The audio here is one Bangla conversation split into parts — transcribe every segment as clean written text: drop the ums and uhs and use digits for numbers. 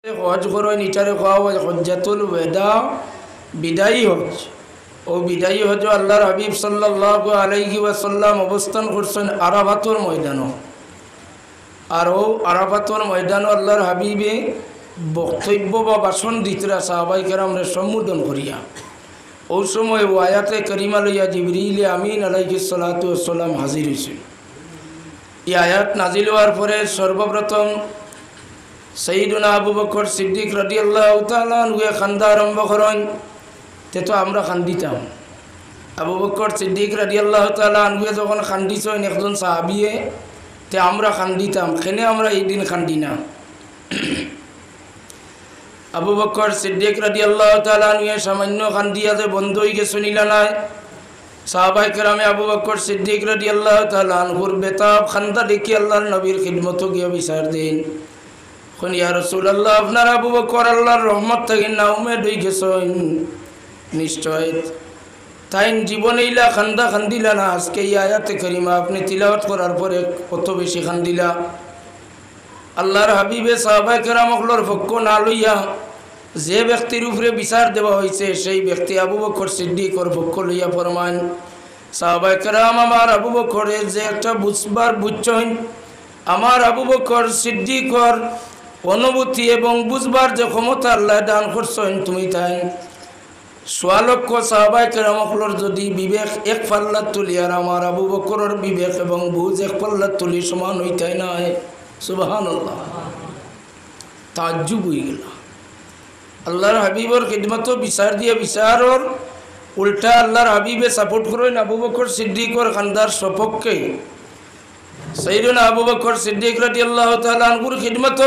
হজ করেন ইটারে খাওয়া হয় হজ্জাতুল ওয়েদা বিদায়ী হজ। ও বিদায়ী হজ আল্লাহর হাবিব সাল্লাল্লাহু আলাইহি ওয়াসাল্লাম অবস্থান করছেন আরাফাতুর ময়দানও। আর ও আরাফাতুর ময়দানও আল্লাহর হাবিবে বক্তব্য বা ভাষণ দিতরা সাহাবাই কেরামরে সম্বোধন করিয়া। ওই সময় ও আয়াতে করিমা লইয়া জিবরিল আমিন আলাইহিস সালাতু ওয়াসসালাম হাজির হয়েছেন। এই আয়াত নাজিল হওয়ার পরে সর্বপ্রথম সৈয়দনা আবু বকর সিদ্দিক রাদিয়াল্লাহু তাআলা আনহু খান্দা আরম্ভ করেন। তে তো আমরা খান্দিতাম। আবু বকর সিদ্দিক রাদিয়াল্লাহু তাআলা আনহু যখন খান্দিছেন একজন সাহাবিয়ে, তে আমরা খান্দিতাম। কেন আমরা এই দিন খান্দি না? আবু বকর সিদ্দিক রাদিয়াল্লাহু তাআলা আনহু সামান্য খান্দিয়া যে বন্ধ হয়ে গেছে নিলা নাই। সাহাবায়ে কেরামে আবু বকর সিদ্দিক রাদিয়াল্লাহু তাআলা আনহুর বেতাব খান্দা দেখি আল্লাহর নবীর খিদমত গিয়া বিচার দেন। ইয়া রাসূলুল্লাহ, আপনার আবু বকর আল্লাহর রহমত থেকে না উমেদ হয়ে গেছেন নিশ্চয়। তাই জীবনে ইলা খান্দা খান্দিলা না। আজকে এই আয়াতে করিমা আপনি তিলাওয়াত করার পরে কত বেশি খান্দিলা। আল্লাহর হাবিবে সাহাবায়ে কেরামর পক্ষ না লইয়া যে ব্যক্তির উপরে বিচার দেওয়া হয়েছে সেই ব্যক্তি আবু বকর সিদ্দিকর পক্ষ লইয়া ফরমান, সাহাবায়ে কেরাম আমার আবু বকরে যে একটা বুঝবার বুঝছেন, আমার আবু বকর সিদ্দিকর অনুভূতি এবং বুঝবার যে ক্ষমতা আল্লাহ দান করছেন তুমি তাই সোয়ালক্ষ সাহাবায়ে কেরামর যদি বিবেক এক পাল্লাত তুলি আর আমার আবু বকরের বিবেক এবং বুঝ এক পাল্লাত তুলি সমান হইতাই না। সুবহানাল্লাহ, তাজ্জুব হয়ে গেল। আল্লাহর হাবিবর খিদমত বিচার দিয়ে বিচারর উল্টা আল্লাহর হাবিবে সাপোর্ট করেন আবু বকর সিদ্দিকর খান্দার সপক্ষে। সাইয়্যিদুনা আবু বকর সিদ্দিক রাদিয়াল্লাহু তাআলা আনহুর খিদমত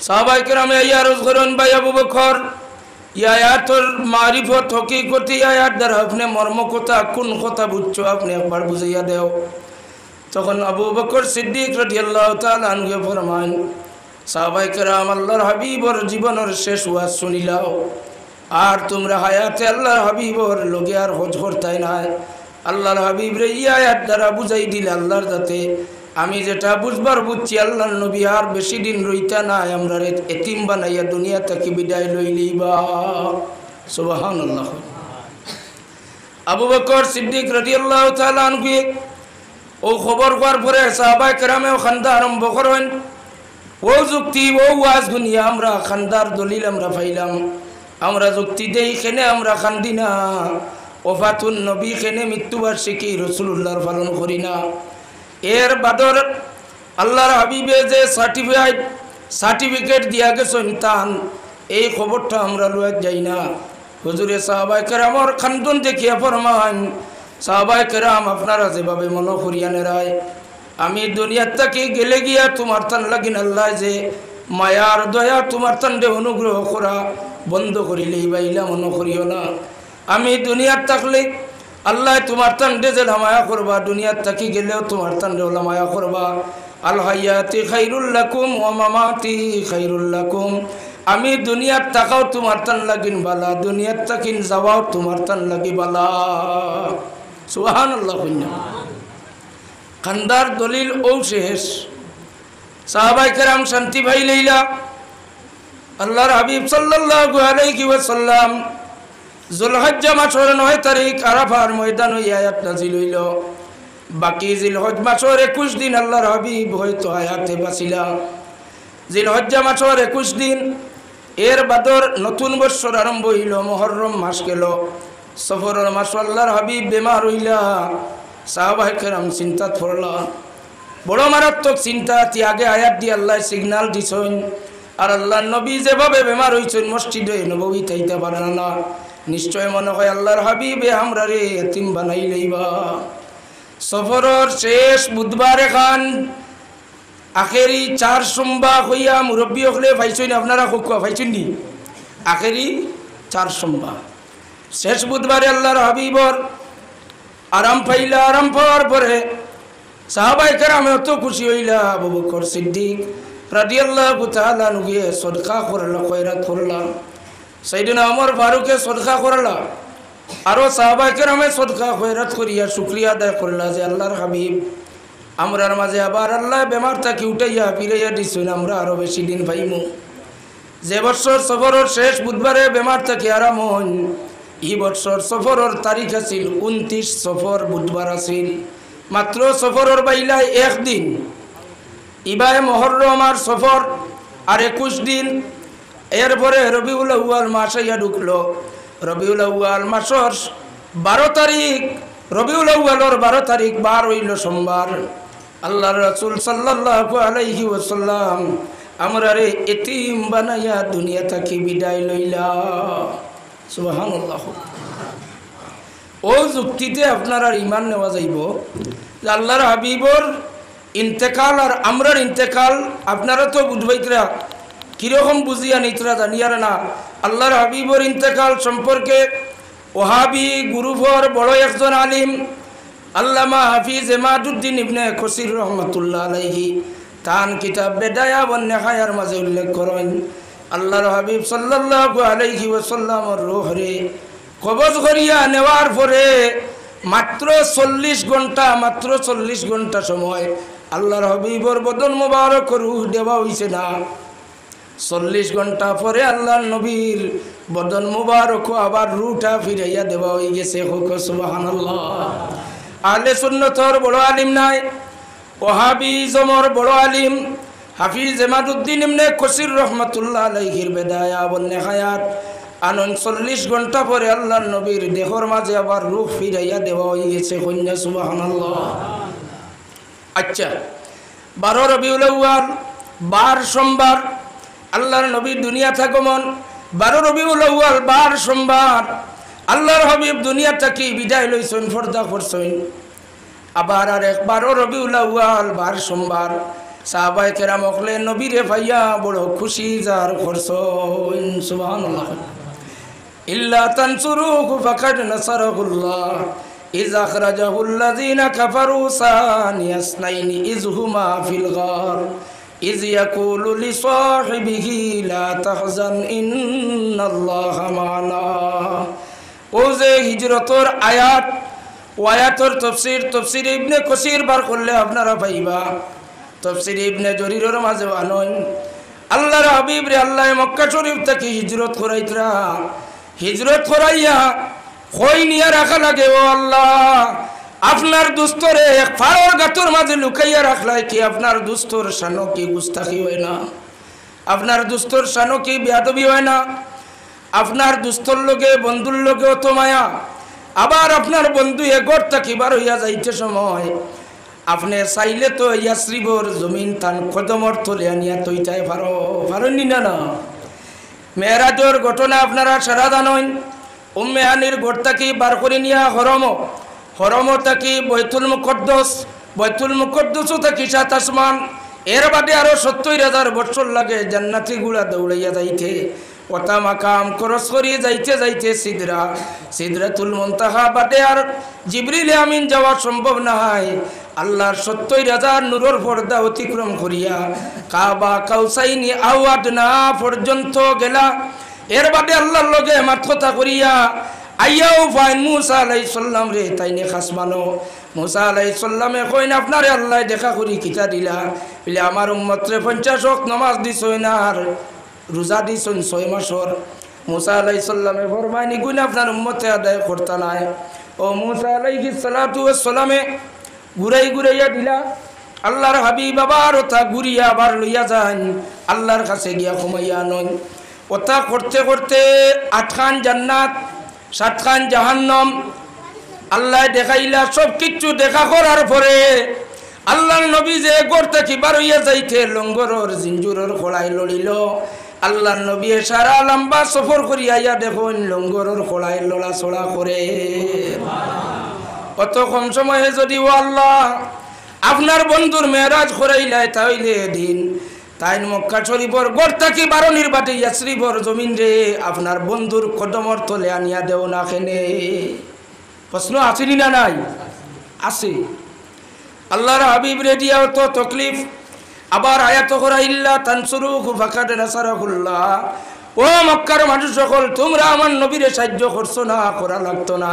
সাহাবায়ে কেরামে এই আরজ করেন, ভাই আবু বকর এই আয়াতের মারিফত হকিকত আয়াত দ্বারা আপনি মর্ম কথা কোন কথা বুঝছো আপনি একবার বুঝাইয়া দাও। তখন আবু বকর সিদ্দিক রাদিয়াল্লাহু তাআলা আনহু ফরমান, সাহাবায়ে কেরাম আল্লাহর হাবিবর জীবনের শেষ ওয়াজ শুনিলাও আর তোমরা হায়াতে আল্লাহর হাবিবর লগে আর হজ করতাই না। আল্লাহর হাবিব রে এই আয়াত দ্বারা বুঝাই দিলে আল্লাহর যাতে আমি যেটা বুঝবার বুঝছি আল্লাহর নবী আর বেশি দিন রইতা নাই, আমরা এতিম বানাইয়া দুনিয়া থেকে বিদায় লইলিবা। সুবহানাল্লাহ। আবু বকর সিদ্দিক রাদিয়াল্লাহু তাআলা আনহু ও খবর পাওয়ার পরে সাহাবায়ে কেরামেও খান্দা আরম্ভ করেন। ও যুক্তি ও ওয়াজ দুনিয়া আমরা খান্দার দলিল আমরা পাইলাম। আমরা যুক্তি দেই কেনে আমরা খান্দি না। ওফাতুন নবী কেনে মৃত্যুবার্ষিকী রাসূলুল্লাহর পালন করি না। এর বাদর আল্লাহর হাবিবে যে সার্টিফিকেট দিয়া গেছেন তান এই খবরটা আমরা লইয়া যাই না। হুজুরে সাহাবায়ে কেরামর খান্দন দেখিয়া ফরমান, সাহাবায়ে কেরাম আপনারা যেভাবে মনে করিয়া নেরায় আমি দুনিয়ার থেকে গেলে গিয়া তোমার তান লাগিন আল্লাহ যে মায়ার দয়া তোমার তান্ডে অনুগ্রহ করা বন্ধ করিলেই বাইলা মনে করিও না। আমি দুনিয়ার থাকলে আল্লাহ তোমার তান্ডে যে মায়া করবা, দুনিয়ার থাকি গেলেও তোমার তান্ডে মায়া করবা। আল হায়াতি খাইরুল লাকুম ওয়া মামাতি খাইরুল লাকুম। আমি দুনিয়ার থাকাও তোমার তান লাগিন বালা, দুনিয়ার থাকিন যাওয়াও তোমার তান লাগি বালা। সুবহানাল্লাহ। খান্দার দলিল ও শেষ। সাহাবায়ে কেরাম শান্তি ভাই লইলা আল্লাহর হাবিব সাল্লাল্লাহু আলাইহি ওয়াসাল্লাম যুলহজ্জা মাসের 9 তারিখ আরাফার ময়দান ওই আয়াত নাযিল হইল। বাকি জিলহজ মাসের 21 দিন আল্লাহর হাবিব হয়তো আয়াতে বাঁচিলা। জিলহজ্জা মাসের 21 দিন এর বাদর নতুন বছর আরম্ভ হইল। মুহররম মাস গেল, সফরের মাস আল্লাহর হাবিব বেমার হইলা। সাহাবায়ে কেরাম চিন্তা পড়লা, বড় মারাত্মক চিন্তা। আগে আয়াত দিয়ে আল্লাহ সিগন্যাল দিছেন আর আল্লাহর নবী যেভাবে বেমার হইছেন মসজিদে নববী তাইতে পারেন না। নিশ্চয় মনে হয় আল্লাহর হাবিবে আমরা রে এতিম বানাই লইবা। সফরের শেষ বুধবার খান আখেরি 4 সোমবার হইয়া মুরব্বী হলে পাইছেন আপনারা খুকুয়া পাইছেন নি? আখেরি 4 সোমবার শেষ বুধবারে আল্লাহর হাবিবর আরাম পাইলা। আরাম পাওয়ার পরে সাহাবায়ে কেরাম এত খুশি হইলা। আবু বকর সিদ্দিক রাদিয়াল্লাহু তাআলা আনহু সদকা করলা, খয়রাত করলা। সাইয়েদনা ওমর ফারুকে সদকা করলা। আরো সাহাবায়ে কেরামে সদকা খয়রাত করিয়া শুকরিয়া আদায় করলা যে আল্লাহর হাবিব আমরার মাঝে আবার আল্লাহ বেমার থাকি উঠাইয়া ফিরাইয়া দিছেন, আমরা আরো বেশি দিন পাইমু। যে বছর সফরের শেষ বুধবারে বেমার থেকে আরাম হন, এই বছর সফরের তারিখ আছিল 29 সফর বুধবার আছিল। মাত্র সফরের বাইলাই একদিন, ইবায় মহররম আর সফর আর 21 দিন। এরপরে রবিউল আউয়াল মাস আইয়া ঢুকলো। রবিউল আউয়াল মাসের 12 তারিখ, রবিউল আউয়ালের 12 তারিখ বার হইল সোমবার। আল্লাহর রাসূল সাল্লাল্লাহু আলাইহি ওয়াসাল্লাম আমরারে এতিম বানাইয়া দুনিয়া থেকে বিদায় লইলা। সুবহানাল্লাহ। ও যুক্তিতে আপনার আর ইমান নেওয়া যাইব যে আল্লাহর হাবিবর ইন্তেকাল আর আমরার ইন্তেকাল আপনারা তো বুঝবাইতরা কীরকম বুঝিয়া নিতরা জানিয়ার না। আল্লাহর হাবিবর ইন্তেকাল সম্পর্কে ওহাবি গুরুভর বড় একজন আলিম আল্লামা হাফিজ এমাদুদ্দিন ইবনে কসির রহমতুল্লাহ আলাইহি তান কিতাব বেদায়া ওয়ান নিহায়ার মাঝে উল্লেখ করেন, আল্লাহর হাবিব সাল্লাল্লাহু আলাইহি ওয়াসাল্লামর রূহরে কবজ করিয়া নেওয়ার পরে মাত্র 40 ঘন্টা সময় আল্লাহর হাবিবর বদন মোবারক রূহ দেওয়া হইছে না। 40 ঘন্টা পরে আল্লাহর নবীর বদন মোবারক আবার রূহটা ফিরাইয়া দেওয়া হয়ে গেছে। সুবহানাল্লাহ। আহলে সুন্নতর বড় আলিম নাই, ওহাবিজমর বড় আলিম হাফিজ এমাদুদ্দিন ইবনে কসির রহমাতুল্লাহ আলাইহির বেদায়া ওয়ান নিহায়াত 39 ঘন্টা পরে আল্লাহর নবীর দেহর মাঝে আবার রূহ ফিরাইয়া দেওয়া হয়ে গেছে। কন্যা সুবহানাল্লাহ। আচ্ছা, 12 রবিউল আউয়াল 12 সোমবার আল্লাহর নবীর দুনিয়া আগমন। 12 রবিউল আউয়াল 12 সোমবার আল্লাহর হাবিব দুনিয়া থেকে বিদায় লইছেন, পর্দা করছেন। আবার আর 12 রবিউল আউয়াল 12 সোমবার সাহাবায়ে কেরাম হকলে নবীরে ভাইয়া বড় খুশি জার করছেন। সুবহানাল্লাহ। ইল্লা তানসুরুহু ফাকাদ নাসারাহুল্লাহ ইয আখরাজাহুল্লাযীনা কাফারু সানিয়াসনাইনি ইয হুমা ফিল গার ইয ইয়াকুলু লিসাহিবিহি লা তাহজান ইন্নাল্লাহা মা'ানা। ও যে হিজরতর আয়াত ও আয়াতর তফসির ইবনে কসির বার করলে আপনারা পাইবা। তফসির ইবনে জরিরের মাঝে আনন আল্লাহর হাবিব রে আল্লাহ মক্কা শরীফ থেকে হিজরত করাইতরা। হিজরত করাইয়া কই নিয়া রাখা লাগে, ও আল্লাহ আপনার দুস্তরে এক ফাড়র গাতর মাঝে লুকাইয়া রাখলাই কি আপনার দুস্তর শানো কি গুস্তাখি হয় না? আপনার দুস্তর শানো কি বেয়াদবি হয় না? আপনার দুস্তর লোকে বন্ধুর লোকে অত মায়া। আবার আপনার বন্ধু এগর থাকিবার হইয়া যাইতে সময় আপনি চাইলে তো ইয়াসরিবর জমিন তান কদমর তলে আনিয়া তৈটাই পারেননি না। না, মেরাজর ঘটনা আপনারা সারা জানেন। উম্মে হানির ঘর থাকি বার করে নিয়া হরম থাকি বাইতুল মুকদ্দসও থাকি 7 আসমান। এর বাদে আরো 70,000 বছর লাগে জান্নাতি গুলা দৌড়াইয়া যাইতে। ওটা মাকাম খরচ করিয়ে যাইতে সিদরাতুল মুনতাহা বাদে আর জিবরিল আমিন যাওয়া সম্ভব না হয়। আল্লাহর 70,000 নূরের পর্দা অতিক্রম করিয়া কাবা কাউসাইনি আওয়াদনা পর্যন্ত গেলা। এর বাদে আল্লাহর লগে মাথা করিয়া আইয়াও ফাইন মুসা আলাইহিস সালাম রে তাইনে খাস মানো। মুসা আলাইহিস সালামে কইন আপনারে আল্লাহ দেখা করি কিতা দিলা বলে আমার উম্মত রে 50 ওয়াক্ত নামাজ দিছই না আর রোজা দিছন 6 মাসর। মুসা আলাইহিস সালামে ফরমাইনি গুণ আপনার উম্মতে আদায় করতা নাই। ও মুসা আলাইহিস সালাতু ওয়াস সালামে ঘুরাইয়া দিলা। আল্লাহর হাবিব আবার ওটা ঘুরিয়া আবার লইয়া যান আল্লাহর কাছে গিয়া ঘুমাইয়া নন। ওটা করতে করতে 8 খান জান্নাত 7 খান জাহান্নাম আল্লাহ দেখাইলা। সব কিছু দেখা করার পরে আল্লাহর নবী যে গড়তে কি বার হইয়া যাইতে লঙ্গরের জিঞ্জুরের খোলাই লড়িল। আল্লাহর নবী সারা লম্বা সফর করিয়া ইয়া দেখুন লঙ্গরের খোলাই লড়াছড়া করে। অত কম সময়ে যদি ও আল্লাহ আপনার বন্ধুর মেরাজ করাইলাই তাইলে দিন তাই মক্কা শরীফর গড়তা কি বারণীর বাটে ইয়াসরিবর জমিন রে আপনার বন্ধুর কদমর তলে আনিয়া দেও না কেনে? প্রশ্ন আসেনি না? নাই আছে। আল্লাহর হাবিব রেডিয়াও তো তকলিফ। আবার আয়াত করা ইল্লা তানসুরুহু ফাকাদ নাসারাহুল্লাহ। ও মক্কার মানুষ সকল, তোমরা আমার নবীরে সাহায্য করছো না, করা লাগতো না।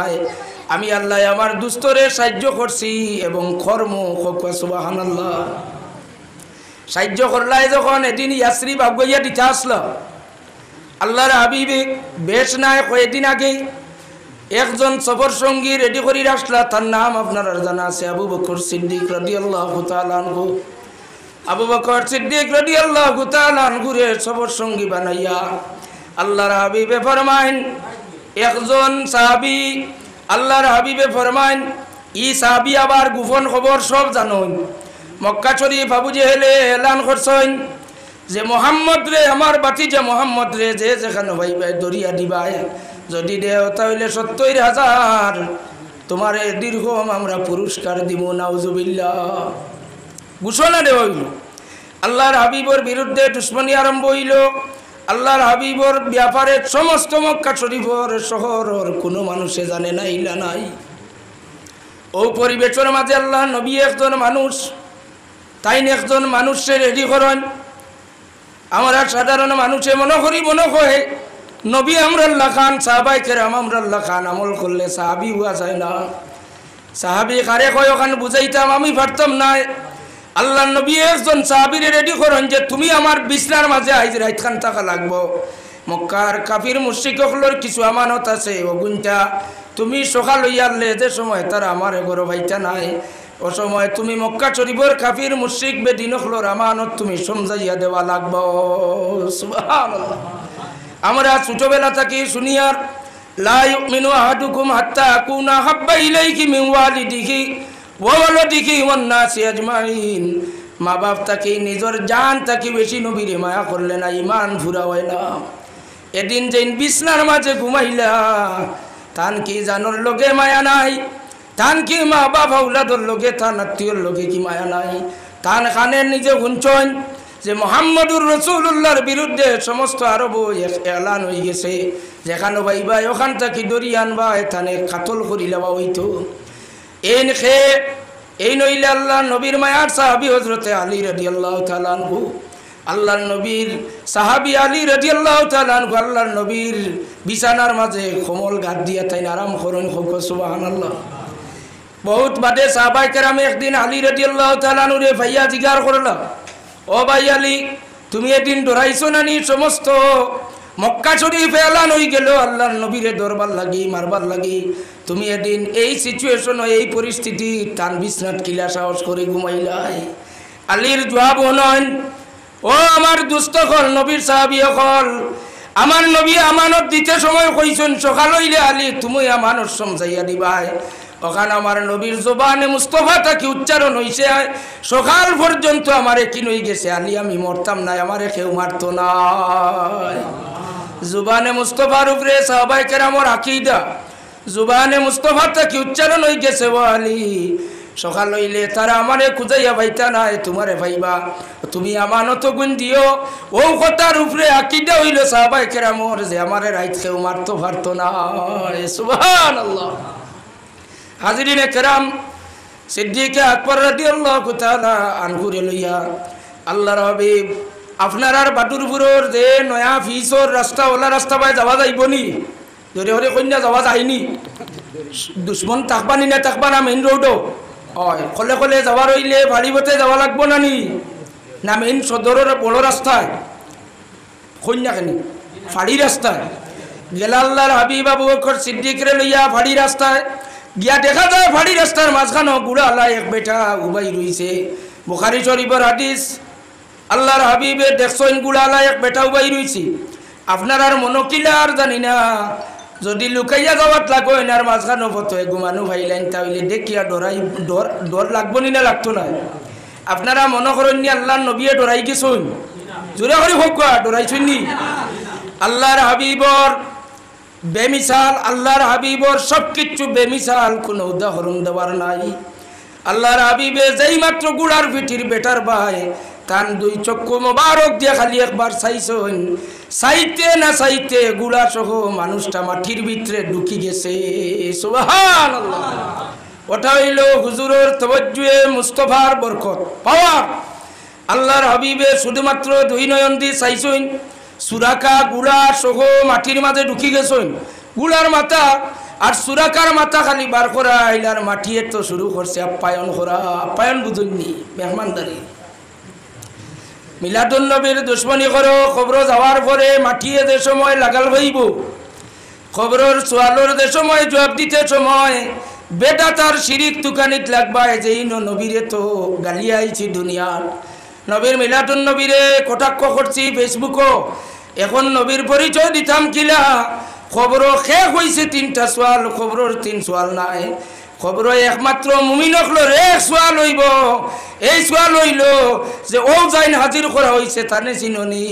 আমি আল্লাহ আমার দুস্তরে সাহায্য করছি এবং কর্ম। সুবহানাল্লাহ। সাহায্য করলাই যখন এদিন ইয়াসরিব আগুইয়া দিতে আসলো, আল্লাহর হাবিবে বেশ নাই কয়েকদিন আগে একজন সফর সঙ্গী রেডি করে আসলা, তার নাম আপনার জানা আছে, আবু বকর সিদ্দিক রাদিয়াল্লাহু তাআলা আনহু। আবু বকর সিদ্দিক রাদিয়াল্লাহু তাআলা আনহুরে সফর সঙ্গী বানাইয়া আল্লাহর হাবিবে ফরমাইন, একজন সাহাবী আল্লাহর হাবিবে ফরমাইন, ই সাহাবী আবার গোপন খবর সব জানেন। মক্কা শরীফ আবু জেহেলে এলান করছেন যে মোহাম্মদ রে, আমার বাতিজা মোহাম্মদ রে যে যেখানে ভাইবাই দরিয়া দিবাই, যদি দেও তাহলে ৭০,০০০ তোমার দীর্ঘ আমরা পুরস্কার দিব। নাউজুবিল্লাহ ঘোষণা দেওয়া হইল। আল্লাহর হাবিবর বিরুদ্ধে দুশ্মনী আরম্ভ হইল। আল্লাহর হাবিবর ব্যাপারে সমস্ত মক্কা শরীফর শহরের কোনো মানুষে জানে না, ইলা নাই। ও পরিবেশের মাঝে আল্লাহ নবী একজন মানুষ, তাই একজন মানুষে রেডি করেন। আমরা সাধারণ মানুষে মনে করি মনে হয় নবী আমরাল্লাহ খান, সাহাবাই কেরাম আমরাল্লাহ খান আমল করলে সাহাবি হওয়া যায় না। সাহাবি কারে কয় ওখান বুঝাইতাম আমি পারতাম না। আল্লাহ নবী একজন সাহাবিরে রেডি করেন যে তুমি আমার বিছনার মাঝে আইজ রাইত খান থাকা লাগবো। মক্কার কাফির মুশরিকগুলোর কিছু আমানত আছে, ওগুনটা তুমি সকাল হইয়ারলে যে সময় তারা আমার এগোরো ভাইটা নাই, ও সময় তুমি মক্কা শরীফের কাফির মুশরিক বেদিনগুলোর আমানত তুমি সমঝাইয়া দেওয়া লাগবো। সুবহানাল্লাহ। আমরা ছোটবেলা থেকে শুনিয়ার লা ইউমিনু আহাদুকুম হাত্তা আকুনা হাব্বা ইলাইহি মিন ওয়ালিদিহি ওয়া ওয়ালাদিহি ওয়ান নাসি আজমাইন। মা বাপ তাকে নিজের জান তাকে বেশি নবীরে মায়া করলে না, ইমান ফুরা হয় না। এদিন যেন বিছনার মাঝে ঘুমাইলা, তান কি জানোর লোকে মায়া নাই? তান কি মা বাপ আউলাদর লোকে, তান আত্মীয়র লোকে কি মায়া নাই? তান খানের নিজে শুনছেন যে মোহাম্মদুর রসুল্লাহর বিরুদ্ধে সমস্ত আরব এলান হয়ে গেছে, যেখানে ভাইবা ওখান থেকে দরিয়া আনবা এখানে কাতল করি লেবা হইতো। এই খে এই নইলে আল্লাহ নবীর মায়ার সাহাবি হজরতে আলী রাদিয়াল্লাহু তাআলা আনহু, আল্লাহর নবীর সাহাবি আলী রাদিয়াল্লাহু তাআলা আনহু আল্লাহর নবীর বিছানার মাঝে কোমল গাদ দিয়া তাই আরাম করেন। সুবহানাল্লাহ। বহুত বাদে সাহাবায়ে কেরাম একদিন আলী রাদিয়াল্লাহু তাআলা আনহুরে ভাইয়া জিজ্ঞাসা করলা, ও ভাই আলী তুমি এদিন ডরাইছো না নি? সমস্ত মক্কা শরীফ এলান হয়ে গেল আল্লাহর নবীরে দরবার লাগি মারবার লাগি, তুমি এদিন এই সিচুয়েশন এই পরিস্থিতি টান বিছনাত কিলা সাহস করে ঘুমাইলাই? আলীর জবাব হলেন, ও আমার দুস্থ হল নবীর সাহাবী হল, আমার নবী আমানত দিতে সময় কইছেন সকাল হইলে আলী তুমি আমানত সমঝাইয়া দিবাই। ওখানে আমার নবীর জবানে মুস্তফা তাকে উচ্চারণ হইছে, সকাল পর্যন্ত আমারে কি নই গেছে আলী আমি মরতাম না, আমারে কেউ মারতো না। জুবানে মুস্তফার উপরে সাহাবায়ে কেরামের আকীদা, জুবানে মুস্তফা তাকে উচ্চারণ হই গেছে, ও আলী সকাল হইলে তারা আমারে খুঁজাইয়া পাইতা না, তোমারে পাইবা, তুমি আমানত গুণ দিও। ও কথার উপরে আকীদা হইল সাহাবায়ে কেরামের যে আমারে রাইত কেউ মারতো পারতো না। সুবহানাল্লাহ। হাজিরিনে কেরাম, সিদ্দিক আকবর রাদিয়াল্লাহু তাআলা আনহুরে লইয়া আল্লাহর হাবিব আপনার আর বাদুরপুরের যে নয়া ফিসর রাস্তা ওলা রাস্তা পায় যাওয়া যাইবনি? ধরে হরে কন্যা যাওয়া যায়নি? দুশ্মন থাকবানি না থাকবা না মেইন রোডও? হয় কলে কলে যাওয়ার হইলে ভাড়িবতে যাওয়া লাগবো না নি? না মেইন সদরের বড় রাস্তায় কন্যাখানি ফাড়ি রাস্তায় গেলা আল্লাহর হাবিব আবু বকর সিদ্দিকরে লইয়া ফাড়ি রাস্তায় গিয়া দেখা যায় ফাড়ি রাস্তার মাঝখানো বুড়া আল্লাহ এক বেটা উবাই রইছে। বুখারী শরীফের হাদিস, আল্লাহর হাবিবে দেখছেন বুড়া আল্লাহ এক বেটা উবাই রইছে। আপনার আর মনকিলা আর জানি না, যদি লুকাইয়া যাওয়াত লাগো এনার মাঝখানো ফতোয় ঘুমানো ভাইলেন তাহলে দেখিয়া ডরাই ডর লাগবো নি না লাগতো না? আপনারা মনে করেন নি আল্লাহর নবীয়ে ডরাই গেছেন? জোরে করে হোক ডরাইছেন নি? আল্লাহর হাবিবর বেমিসাল, আল্লাহর হাবিবর সব কিছু বেমিসাল, কোনো উদাহরণ দেওয়ার নাই। আল্লাহর হাবিবে যেই মাত্র গুড়ার পিঠির বেটার ভাই তান দুই চক্ষু মোবারক দিয়ে খালি একবার চাইছেন, চাইতে না চাইতে গুড়া সহ মানুষটা মাটির ভিতরে ঢুকি গেছে। সুবহানাল্লাহ। ওটা হইল হুজুরের তওয়াজ্জুহে মুস্তফার বরকত পাওয়ার। আল্লাহর হাবিবে শুধুমাত্র দুই নয়ন দিয়ে চাইছেন, সুরাকা গুড়া সহ মাটির মাঝে ঢুকি গেছেন, গুড়ার মাথা আর সুরাকার মাথা খালি বার করা আইলার মাটিয়ে তো শুরু করছে আপ্যায়ন করা। আপ্যায়ন বুঝুননি, মেহমানদারি। মিলাদুন নবীর দুশ্মনী করো, খবর যাওয়ার পরে মাটিয়ে যে সময় লাগাল হইব, খবরের সোয়ালোর যে সময় জবাব দিতে সময় বেটা তার শিরিক তুকানিত লাগবায় যেই নবীরে তো গালিয়ে আইছি দুনিয়ার। নবীর মিলাদুন নবীরে কটাক্ষ করছি ফেসবুকও, এখন নবীর পরিচয় দিতাম কিলা। খবর শেষ হয়েছে 3টা সোয়াল, খবরের 3 সোয়াল নাই। খবর একমাত্র মুমিন হকলর এক সোয়াল হইব, এই সোয়াল হইল যে ও যাইন হাজির করা হয়েছে তানে চিননি।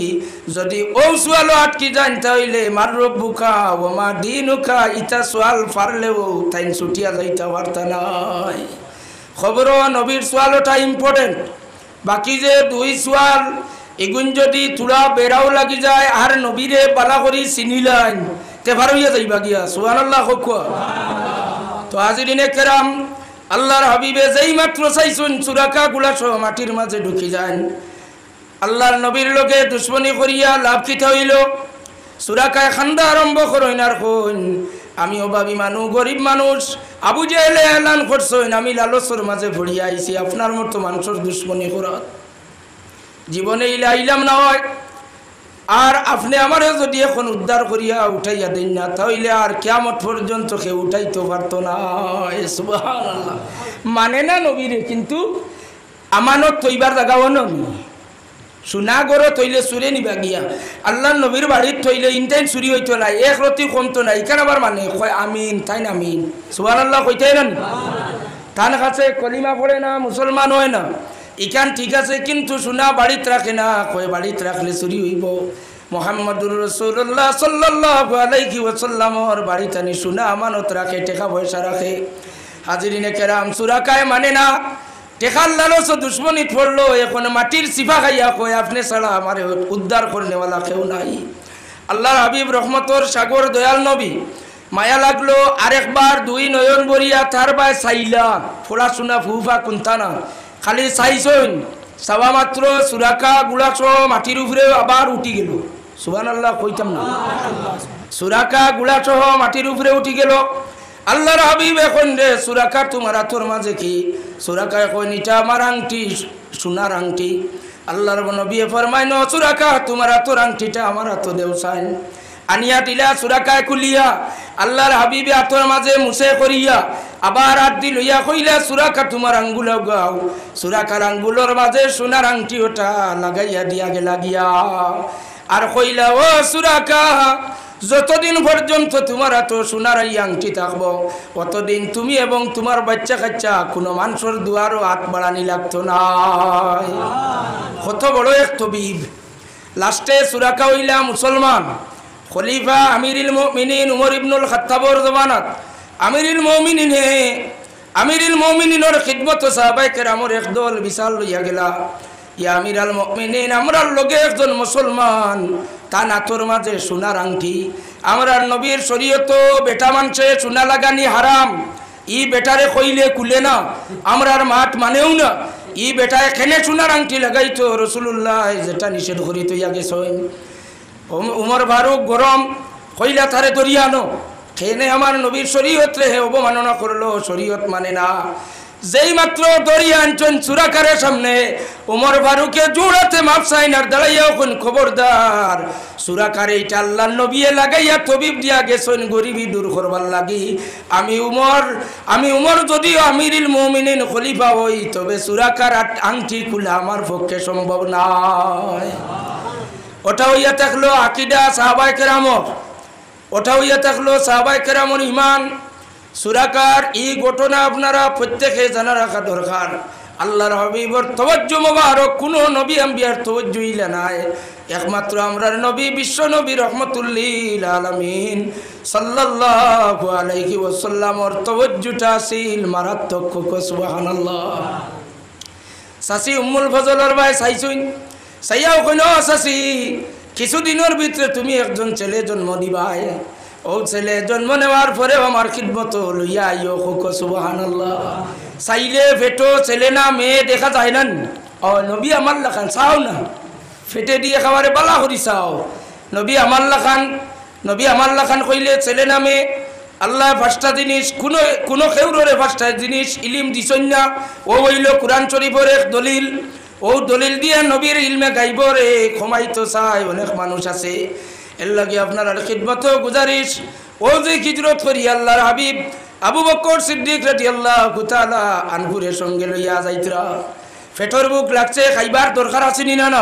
যদি ও সোয়ালও আটকি যান তাহলে মার রব্বুকা ও মা দিনুকা ইটা সোয়াল পারলেও তাই ছুটিয়া যাইতে পারতা নাই। খবর নবীর সোয়ালটা ইম্পর্টেন্ট, বাকি যে 2 সোয়াল এগুন যদি তুলা বেড়াও লাগি যায় আর নবীরে বালা করি চিনিলাইন তে ভার হইয়া যাইবা গিয়া। সুবহানাল্লাহ হোক। তো হাজিরিনে কেরাম, আল্লাহর হাবিবে যেই মাত্র চাইছুন চুরাকা গুলা সহ মাটির মাঝে ঢুকি যান। আল্লাহর নবীর লোকে দুশ্মনী করিয়া লাভ কিতা হইল? চুরাকায় খান্দা আরম্ভ করইনার কইন আমি অভাবী মানুষ, গরিব মানুষ। আবু জেহেলে এলান করছেন আমি লালসর মাঝে ভরিয়া আইছি আপনার মতো মানুষের দুশ্মনী করা জীবনে ইলাইলাম না হয়। আর আপনি আমারে যদি এখন উদ্ধার করিয়া উঠাইয়া দেন না তাহলে আর কিয়ামত পর্যন্ত কেউ উঠাইতে পারতো না। সুবহানাল্লাহ। মানে না নবীরে, কিন্তু আমানত তৈবার জায়গাও নবী। সোনা গড় তৈলে চুরে নিবা গিয়া, আল্লাহ নবীর বাড়ির থইলে ইনটাইন চুরি হইতো নাই, এক রতি কমতো নাই। ইখান আবার মানে কয় আমিন, তাই না আমিন সুবহানাল্লাহ কইতাই না। তার কাছে কলিমা পড়ে না, মুসলমান হয় না, ইখান ঠিক আছে, কিন্তু সোনা বাড়িতে রাখে না, কয় বাড়িতে রাখলে চুরি হইব। মুহাম্মদুর রাসূলুল্লাহ সাল্লাল্লাহু আলাইহি ওয়াসাল্লামর বাড়িতে আনি সোনা আমানত রাখে, টাকা পয়সা রাখে। হাজিরিনে কেরাম, চুরাকায় মানে না, টেকার লালচ দুশ্মনী পড়লো, এখন মাটির সিফা খাইয়া কয় আপনি ছাড়া আমার উদ্ধার করনেওয়ালা কেউ নাই। আল্লাহর হাবিব রহমতর সাগর দয়াল নবী মায়া লাগলো, আরেকবার 2 নয়ন বরিয়া তার বাই চাইলা, পড়াশোনা ফুফা কুন্তা না, খালি চাইছইন, চাওয়া মাত্র চুরাকা গুলাছ মাটির উপরে আবার উঠি গেল। সুবহানাল্লাহ কইতাম না, চুরাকা গুলাছ মাটির উপরে উঠি গেল। আল্লাহর হাবিব এখন রে চুরাকা তোমার হাতর মাঝে কি? চুরাকা এখন এটা আমার আংটি, সোনার আংটি। আল্লাহর নবী ফরমায় ন চুরাকা তোমার হাতর আংটিটা আমার হাত দেও চাইন। আনিয়া দিলা চুরাকায় খুলিয়া আল্লাহর হাবিবে হাতর মাঝে মুছে করিয়া আবার হাত দি লইয়া কইলা চুরাকা তোমার আঙ্গুল গাও। চুরাকার আঙ্গুলের মাঝে সোনার আংটি ওটা লাগাইয়া দিয়া গেলা গিয়া, আর কইলা ও চুরাকা যতদিন পর্যন্ত তোমার এত সোনার এই আংটি থাকবো অতদিন তুমি এবং তোমার বাচ্চা কাচ্চা কোনো মানুষের দুয়ারও হাত বাড়ানি লাগতো না। কত বড় এক তবিব। লাস্টে চুরাকা হইলা মুসলমান। খলিফা আমিরুল মুমিনিন উমর ইবনুল খাত্তাবর জমানাত আমিরুল মুমিনিনের খিদমত সাহাবায়ে কেরামের একদল বিশাল লইয়া গেলা। ইয়া আমিরুল মুমিনিন, আমরার লগে একজন মুসলমান, তা নাতর মাঝে সোনার আংটি। আমরার নবীর শরীয়ত বেটা মানছে সোনা লাগানি হারাম, ই বেটারে কইলে কুলে না, আমরার মাঠ মানেও না। ই বেটা এখানে সোনার আংটি লাগাইতো, রাসূলুল্লাহ যেটা নিষেধ করি তৈয়া গেছেন। উমর ফারুক গরম কইলা তারে দরিয়ানো, খেনে আমার নবীর শরীয়ত রে অবমাননা করলো, শরীয়ত মানে না। যেই মাত্র দরিয়া আনছেন চুরাকারের সামনে, উমর ফারুকে জোড়াতে মাপ চাইন আর দাঁড়াইয়া কোন খবরদার, চুরাকারে এটা আল্লাহর নবী লাগাইয়া তবিব দিয়া গেছেন গরিবি দূর করবার লাগি। আমি উমর যদিও আমিরুল মুমিনিন খলিফা হই, তবে চুরাকার আংটি খুলা আমার পক্ষে সম্ভব নয়। ওটা হইয়া থাকলো আকিদা সাহাবায়ে কেরামর, ওটা হইয়া থাকলো সাহাবায়ে কেরামর ইমান। চুরাকার এই ঘটনা আপনারা প্রত্যেকে জানা রাখা দরকার। আল্লাহর হাবিবর তওয়াজ্জু মুবারক কোনো নবী আম্বিয়ার তওয়াজ্জু ইলা নাই, একমাত্র আমরার নবী বিশ্ব নবী রহমাতুল্লিল আলামিন সাল্লাল্লাহু আলাইহি ওয়াসাল্লামর তওয়াজ্জুটা আসিল মারাত্মক। সুবহানাল্লাহ। সাসি উম্মুল ফজলের ভাই চাইছুন, চাইয়াও কইল চাচি কিছুদিনের ভিতরে তুমি একজন ছেলে জন্ম দিবাই, ও ছেলে জন্ম নেওয়ার পরে আমার খিদমত লইয়া আইও। সুবহানাল্লাহ। চাইলে ফেটো ছেলে না মেয়ে দেখা যায় না। ও নবী আমার লাখান চাও না, ফেটে দিয়ে খাবারে বালা করি চাও। নবী আমার লাখান কইলে ছেলে না মেয়ে। আল্লাহ 5টা জিনিস কোনো খেউরে 5টা জিনিস ইলিম দিছন না। ও হইল কোরআন শরীফের এক দলিল, ও দলিল দিয়ে নবীর ইলমে গাইব রে ক্ষমাইতো চাই অনেক মানুষ আছে এর লাগে আপনার আর খিদমত গুজারিশ ও যে হিজরত করি আল্লাহর হাবিব আবু বকর সিদ্দিক রাদিয়াল্লাহু তাআলা আনহুরের সঙ্গে লইয়া যাইতরা পেটর বুক লাগছে খাইবার দরকার আছে নি না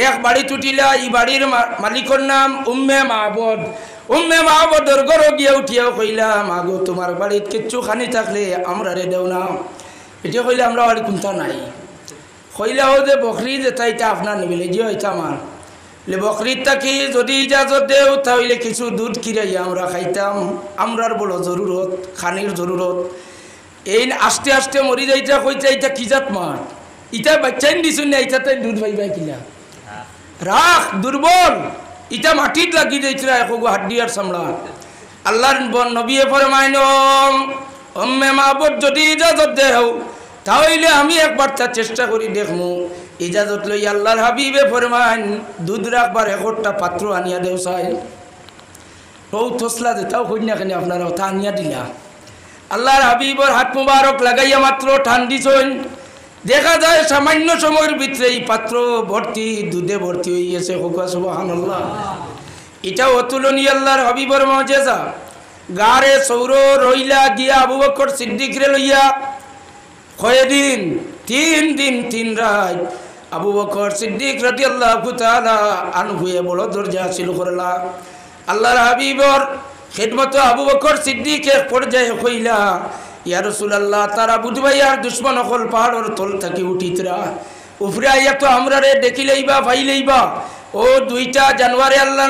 এক বাড়ি টুটিলা এই বাড়ির মালিকর নাম উম্মে মাহবুদর ঘর গিয়া উঠিয়াও কইলা মাগো তোমার বাড়িত কিচ্ছু খানি থাকলে আমরা রে দেও না এটা কইলে আমরা বাড়ি কোনটা নাই কইলা ও যে বকরি যেটা এটা আপনার নিবিলে যে হইতা আমার বকরিটা কি যদি ইজাজত দেও তাহলে কিছু দুধ কিরাইয়া আমরা খাইতাম আমরার বড় জরুরত খানির জরুরত এই আস্তে আস্তে মরি যাইতা কইতা এটা কি জাত মার ইটা বাচ্চাই দিছুন না ইটা তাই দুধ পাইবা কিলা রাখ দুর্বল ইটা মাটিত লাগি যাইতরা একগো হাড্ডিয়ার চামড়া আল্লাহর নবী ফরমাইন উম্মে মাহবুব যদি ইজাজত দেও তাহলে আমি একবার তা চেষ্টা করি দেখমু ইজাজত লই আল্লাহর হাবিবে ফরমান দুধ রাখবার একটা পাত্র আনিয়া দেও চাই ও তসলা যেটাও কইনা কেন আপনারা তা আনিয়া দিলা আল্লাহর হাবিবর হাত মুবারক লাগাইয়া মাত্র ঠান্ডিছন দেখা যায় সামান্য সময়ের ভিতরে এই পাত্র ভর্তি দুধে ভর্তি হয়ে গেছে সুবহানাল্লাহ এটা অতুলনীয় আল্লাহর হাবিবর মুজিজা গারে সৌর রইলা গিয়া আবু বকর সিদ্দিক রে লইয়া কয়দিন 3 দিন 3 রাত আবু বকর সিদ্দিক রাদিয়াল্লাহু তাআলা আনহু বড় দরজা ছিল করলা আল্লাহর হাবিবর খিদমত আবু বকর সিদ্দিক এক পর্যায়ে কইলা ইয়া রাসূলুল্লাহ তারা বুধবাইয়ার দুশমন হল পাহাড়ের তল থেকে উঠিতরা উপরে আইয়া তো আমরা রে দেখিলেইবা ভাইলেইবা ও দুইটা জানুয়ারি আল্লাহ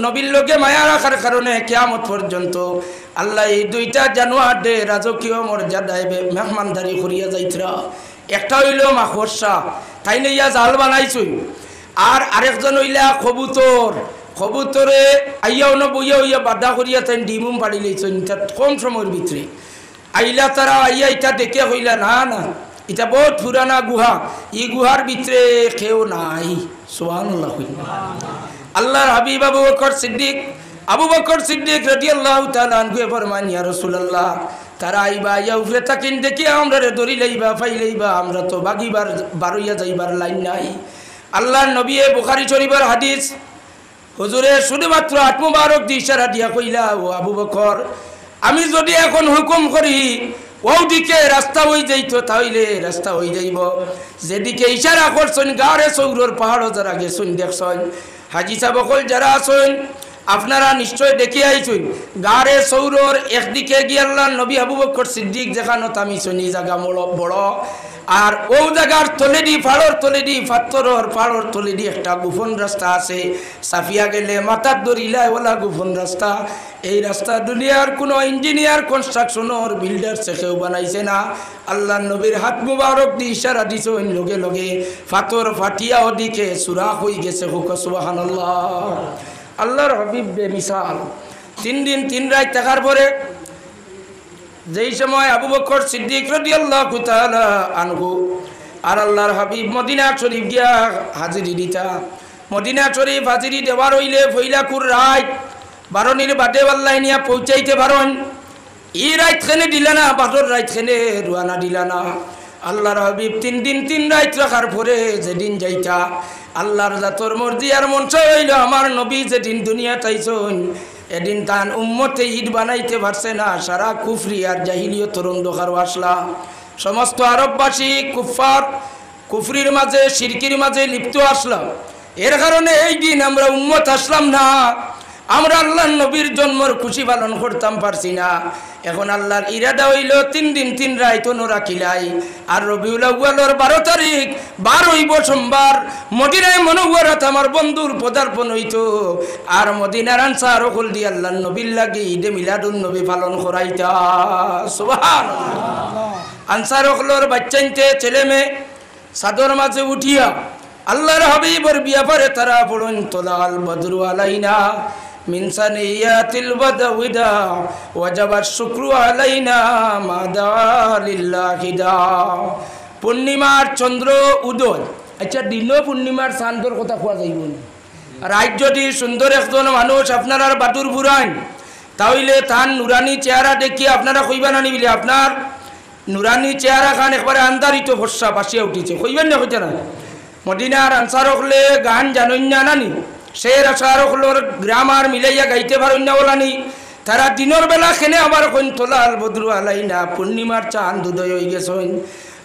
নবীর লগে মায়া রাখার কারণে কিয়ামত পর্যন্ত আল্লাহ এই দুইটা জানুয়ার দে রাজকীয় মর্যাদায় মেহমানদারি করিয়া যাইতরা একটা হইল মাখরসা তাই নিয়া জাল বানাইছুই আর আরেকজন হইলা কবুতরে আইয়াও ন বইয়া হইয়া বাধা করিয়া তাই ডিমুম পাড়ি লইছুন কম সময়ের ভিতরে আইলা তারা আইয়া এটা দেখে হইলা না না এটা বহুত পুরানা গুহা এই গুহার ভিতরে কেউ নাই সুবহানাল্লাহ আল্লাহর হাবিব আবু বকর সিদ্দিক রাদিয়াল্লাহু তাআলা আনহু ফরমান ইয়া রাসূলুল্লাহ তারা আইবা ইয়া উপরে তাকিন দেখি আমরা রে দড়ি লইবা ফাইলাইবা আমরা তো বাগিবার বারইয়া যাইবার লাইন নাই আল্লাহর নবী বুখারী শরীফের হাদিস হুজুরে শুধুমাত্র হাত মুবারক দিয়ে ইশারা দিয়া কইলা ও আবু বকর আমি যদি এখন হুকুম করি ওদিকে রাস্তা হয়ে যাইতো তাহলে রাস্তা হয়ে যাইব যেদিকে ইশারা করছেন গাড়ে সৌরর পাহাড় যারা গেছেন দেখছেন হাজি সাহেব যারা আছেন আপনারা নিশ্চয় দেখে আইছেন গাড়ে সৌরর একদিকে গিয়ে আল্লাহ নবী আবু বকর সিদ্দিক যেখানে তামিছেন এই জায়গা বড় আর ও জায়গার তলেডি পাহাড়র তলেডি পাথরের পাহাড়র তলেডি একটা গোপন রাস্তা আছে সাফিয়া গেলে মাথার দড়িলায় ওলা গোপন রাস্তা এই রাস্তা দুনিয়ার কোনো ইঞ্জিনিয়ার কনস্ট্রাকশনের বিল্ডার কেউ বানাইছে না আল্লাহ নবীর হাত মুবারক দিয়ে ইশারা দিছেন লগে লগে পাথর ফাটিয়া ওদিকে সুরাখ হয়ে গেছে সুবহানাল্লাহ আল্লাহর হাবিব বেমিসাল 3 দিন 3 রাত থাকার পরে যেই সময় আবু বকর সিদ্দিক রাদিয়াল্লাহু তাআলা আনহু আর আল্লাহর হাবিব মদিনা শরীফ গিয়া হাজিরি দিতা মদিনা শরীফ হাজিরি দেওয়ার হইলে ফইলাকুর রাত বারণীর বাদে আল্লাহ নিয়া পৌঁছাইতে পারেন এই রাতখানে দিলা না বাদর রাতখানে রুয়ানা দিলা না আল্লাহর হাবিব 3 দিন 3 রাত রাখার পরে যেদিন যাইতা আল্লাহর জাতর মর্জি আর মন চাইল আমার নবী যেদিন দুনিয়া তাইছেন এদিন তান উম্মতে ঈদ বানাইতে পারছে না সারা কুফরি আর জাহিলিয়তের অন্ধকার আসলা সমস্ত আরববাসী কুফরির মাঝে শিরকির মাঝে লিপ্ত আসলাম এর কারণে এই দিন আমরা উম্মত আসলাম না আমরা আল্লাহর নবীর জন্মর খুশি পালন করতাম পারছি না এখন আল্লাহর ইরাদা হইল 3 দিন 3 রাত রাখিলাই আর রবিউল আউয়ালের 12 তারিখ 12 হইব সোমবার মদিনায় মুনাওয়ারাত আমার বন্ধুর পদার্পণ হইতো আর মদিনার আনসার হল দি আল্লাহর নবীর লাগি ঈদে মিলাদুন নবী পালন করাইতা সুবহানাল্লাহ আনসার হলর বাচ্চাইতে ছেলে মেয়ে সাদর মাঝে উঠিয়া আল্লাহর হাবিবের ব্যাপারে তারা পড়েন তোলাল বদরু আলাইনা মিন সানিয়াতিল বাদাউদা ওয়াজাবাত শুকরু আলাইনা মাদা লিল্লাহি দা পূর্ণিমার চন্দ্র উদয় আচ্ছা দিনও পূর্ণিমার চাঁদর কথা কোয়া যাইব না রাত যদি সুন্দর একজন মানুষ আপনার আর বাদুর বুড়ান তাহলে তার নুরানি চেহারা দেখি আপনারা কইবা না নিবিলে আপনার নুরানি চেহারা খান একবারে আন্দারিত ভরসা বাসিয়া উঠিছে কইবেন না কইতে না মদিনার আনসার হলে গান জানই না নানি শের আসার হলোর গ্রামার মিলাইয়া গাইতে পারেন না ওলানি তারা দিনের বেলা খেনে আবার কোন তোলাল বদরু আলাইনা পূর্ণিমার চাঁদ উদয় হয়ে গেছেন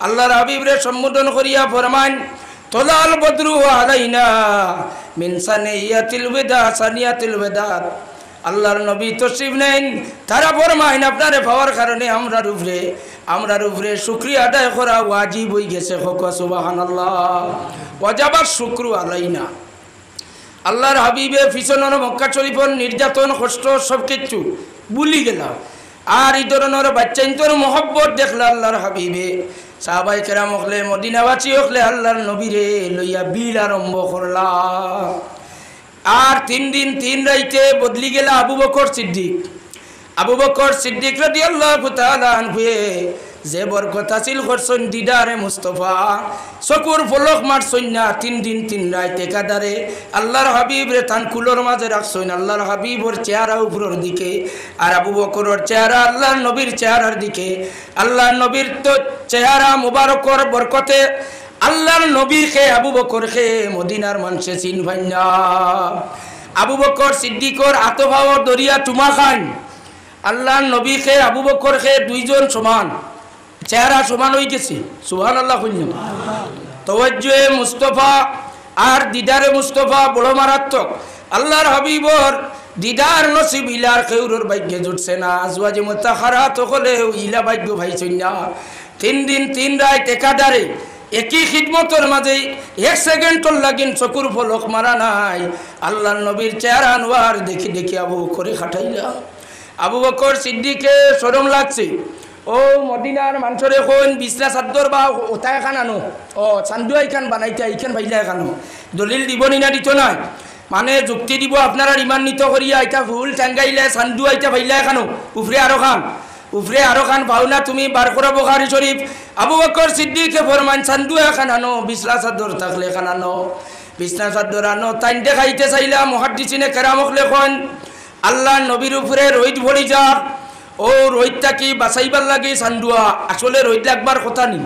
আল্লাহর হাবিবরে সম্বোধন করিয়া ফরমান তোলাল বদরু আলাইনা মিন সানিয়াতিল ওয়াদা সানিয়াতিল ওয়াদা আল্লাহর নবী তশরিফ নেন তারা ফরমাইন আপনারে পাওয়ার কারণে আমরার উপরে শুকরিয়া আদায় করা ওয়াজিব হয়ে গেছে সুবহানাল্লাহ ওয়াজাবার শুকরু আলাইনা আল্লাহর হাবিবে পিছনের মক্কা শরীফের নির্যাতন কষ্ট সব কিছু ভুলি গেল আর এই ধরনের বাচ্চাইন্তর মহব্বত দেখল আল্লাহর হাবিবে সাহাবায়ে কেরাম হলে মদিনাবাসী হলে আল্লাহর নবীরে লইয়া বিল আরম্ভ করলা আর 3 দিন 3 রাইতে বদলি গেল আবু বকর সিদ্দিক রাদিয়াল্লাহু তাআলা আনহু যে বরকত হাসিল করছেন দিদারে মুস্তাফা চকুর ফলক মারছেন না 3 দিন 3 রাত একাধারে আল্লাহর হাবিব রে তান কুলোর মাঝে রাখছেন আল্লাহর হাবিবর চেহারা উপরের দিকে আর আবু বকরের চেহারা আল্লাহর নবীর চেহারার দিকে আল্লাহর নবীর তো চেহারা মুবারকর বরকতে আল্লাহর নবীকে আবু বকরকে মদিনার মানুষে চিন ভাই না আবু বকর সিদ্দিকর আতভাও দরিয়া চুমা খান আল্লাহর নবীকে আবু বকরকে দুইজন সমান চেহারা সমান হয়ে গেছে সুবহানাল্লাহ কইলেন তাওয়াজ্জুহে মুস্তাফা আর দিদারে মুস্তাফা বড় মারাত্মক আল্লাহর হাবিবর দিদার নসিব ইলার কেউরর ভাগ্যে জুটছে না আজওয়াজে মুতাখারাত হলে ইলা ভাগ্য ভাইছেন না 3 দিন 3 রাত একাধারে একই খিদমতের মাঝে 1 সেকেন্ডর লাগিন চকুর ফলক মারা নাই আল্লাহর নবীর চেহারা আনোয়ার দেখি আবু বকরে খাটাইলা আবু বকর সিদ্দিকে শরম লাগছে ও মদিনার মানুষের এখন বিছনা চাদর বা ওটাই খান আনো ও চান্দুয়া এখান বানাইতে এইখান ভাইলা এখানো দলিল দিব না দিত না মানে যুক্তি দিব আপনারা রিমান্বিত করিয়া এটা ভুল টাঙ্গাইলে চান্দুয়া এটা ভাইলা এখানো উফরে আরো খান ভাওনা তুমি বার করা বুখারী শরীফ আবু বকর সিদ্দিকে ফরমান চান্দুয়া খান আনো বিছনা চাদর থাকলে খান আনো বিছনা চাদর আনো তাই দেখাইতে চাইলা মুহাদ্দিসিনে কেরামক লেখন আল্লাহ নবীর উপরে রোহিত ভরি যাক ও রোহিতটা কি বাঁচাইবার লাগে চান্দুয়া আসলে রোহিত লাগবার কথা নি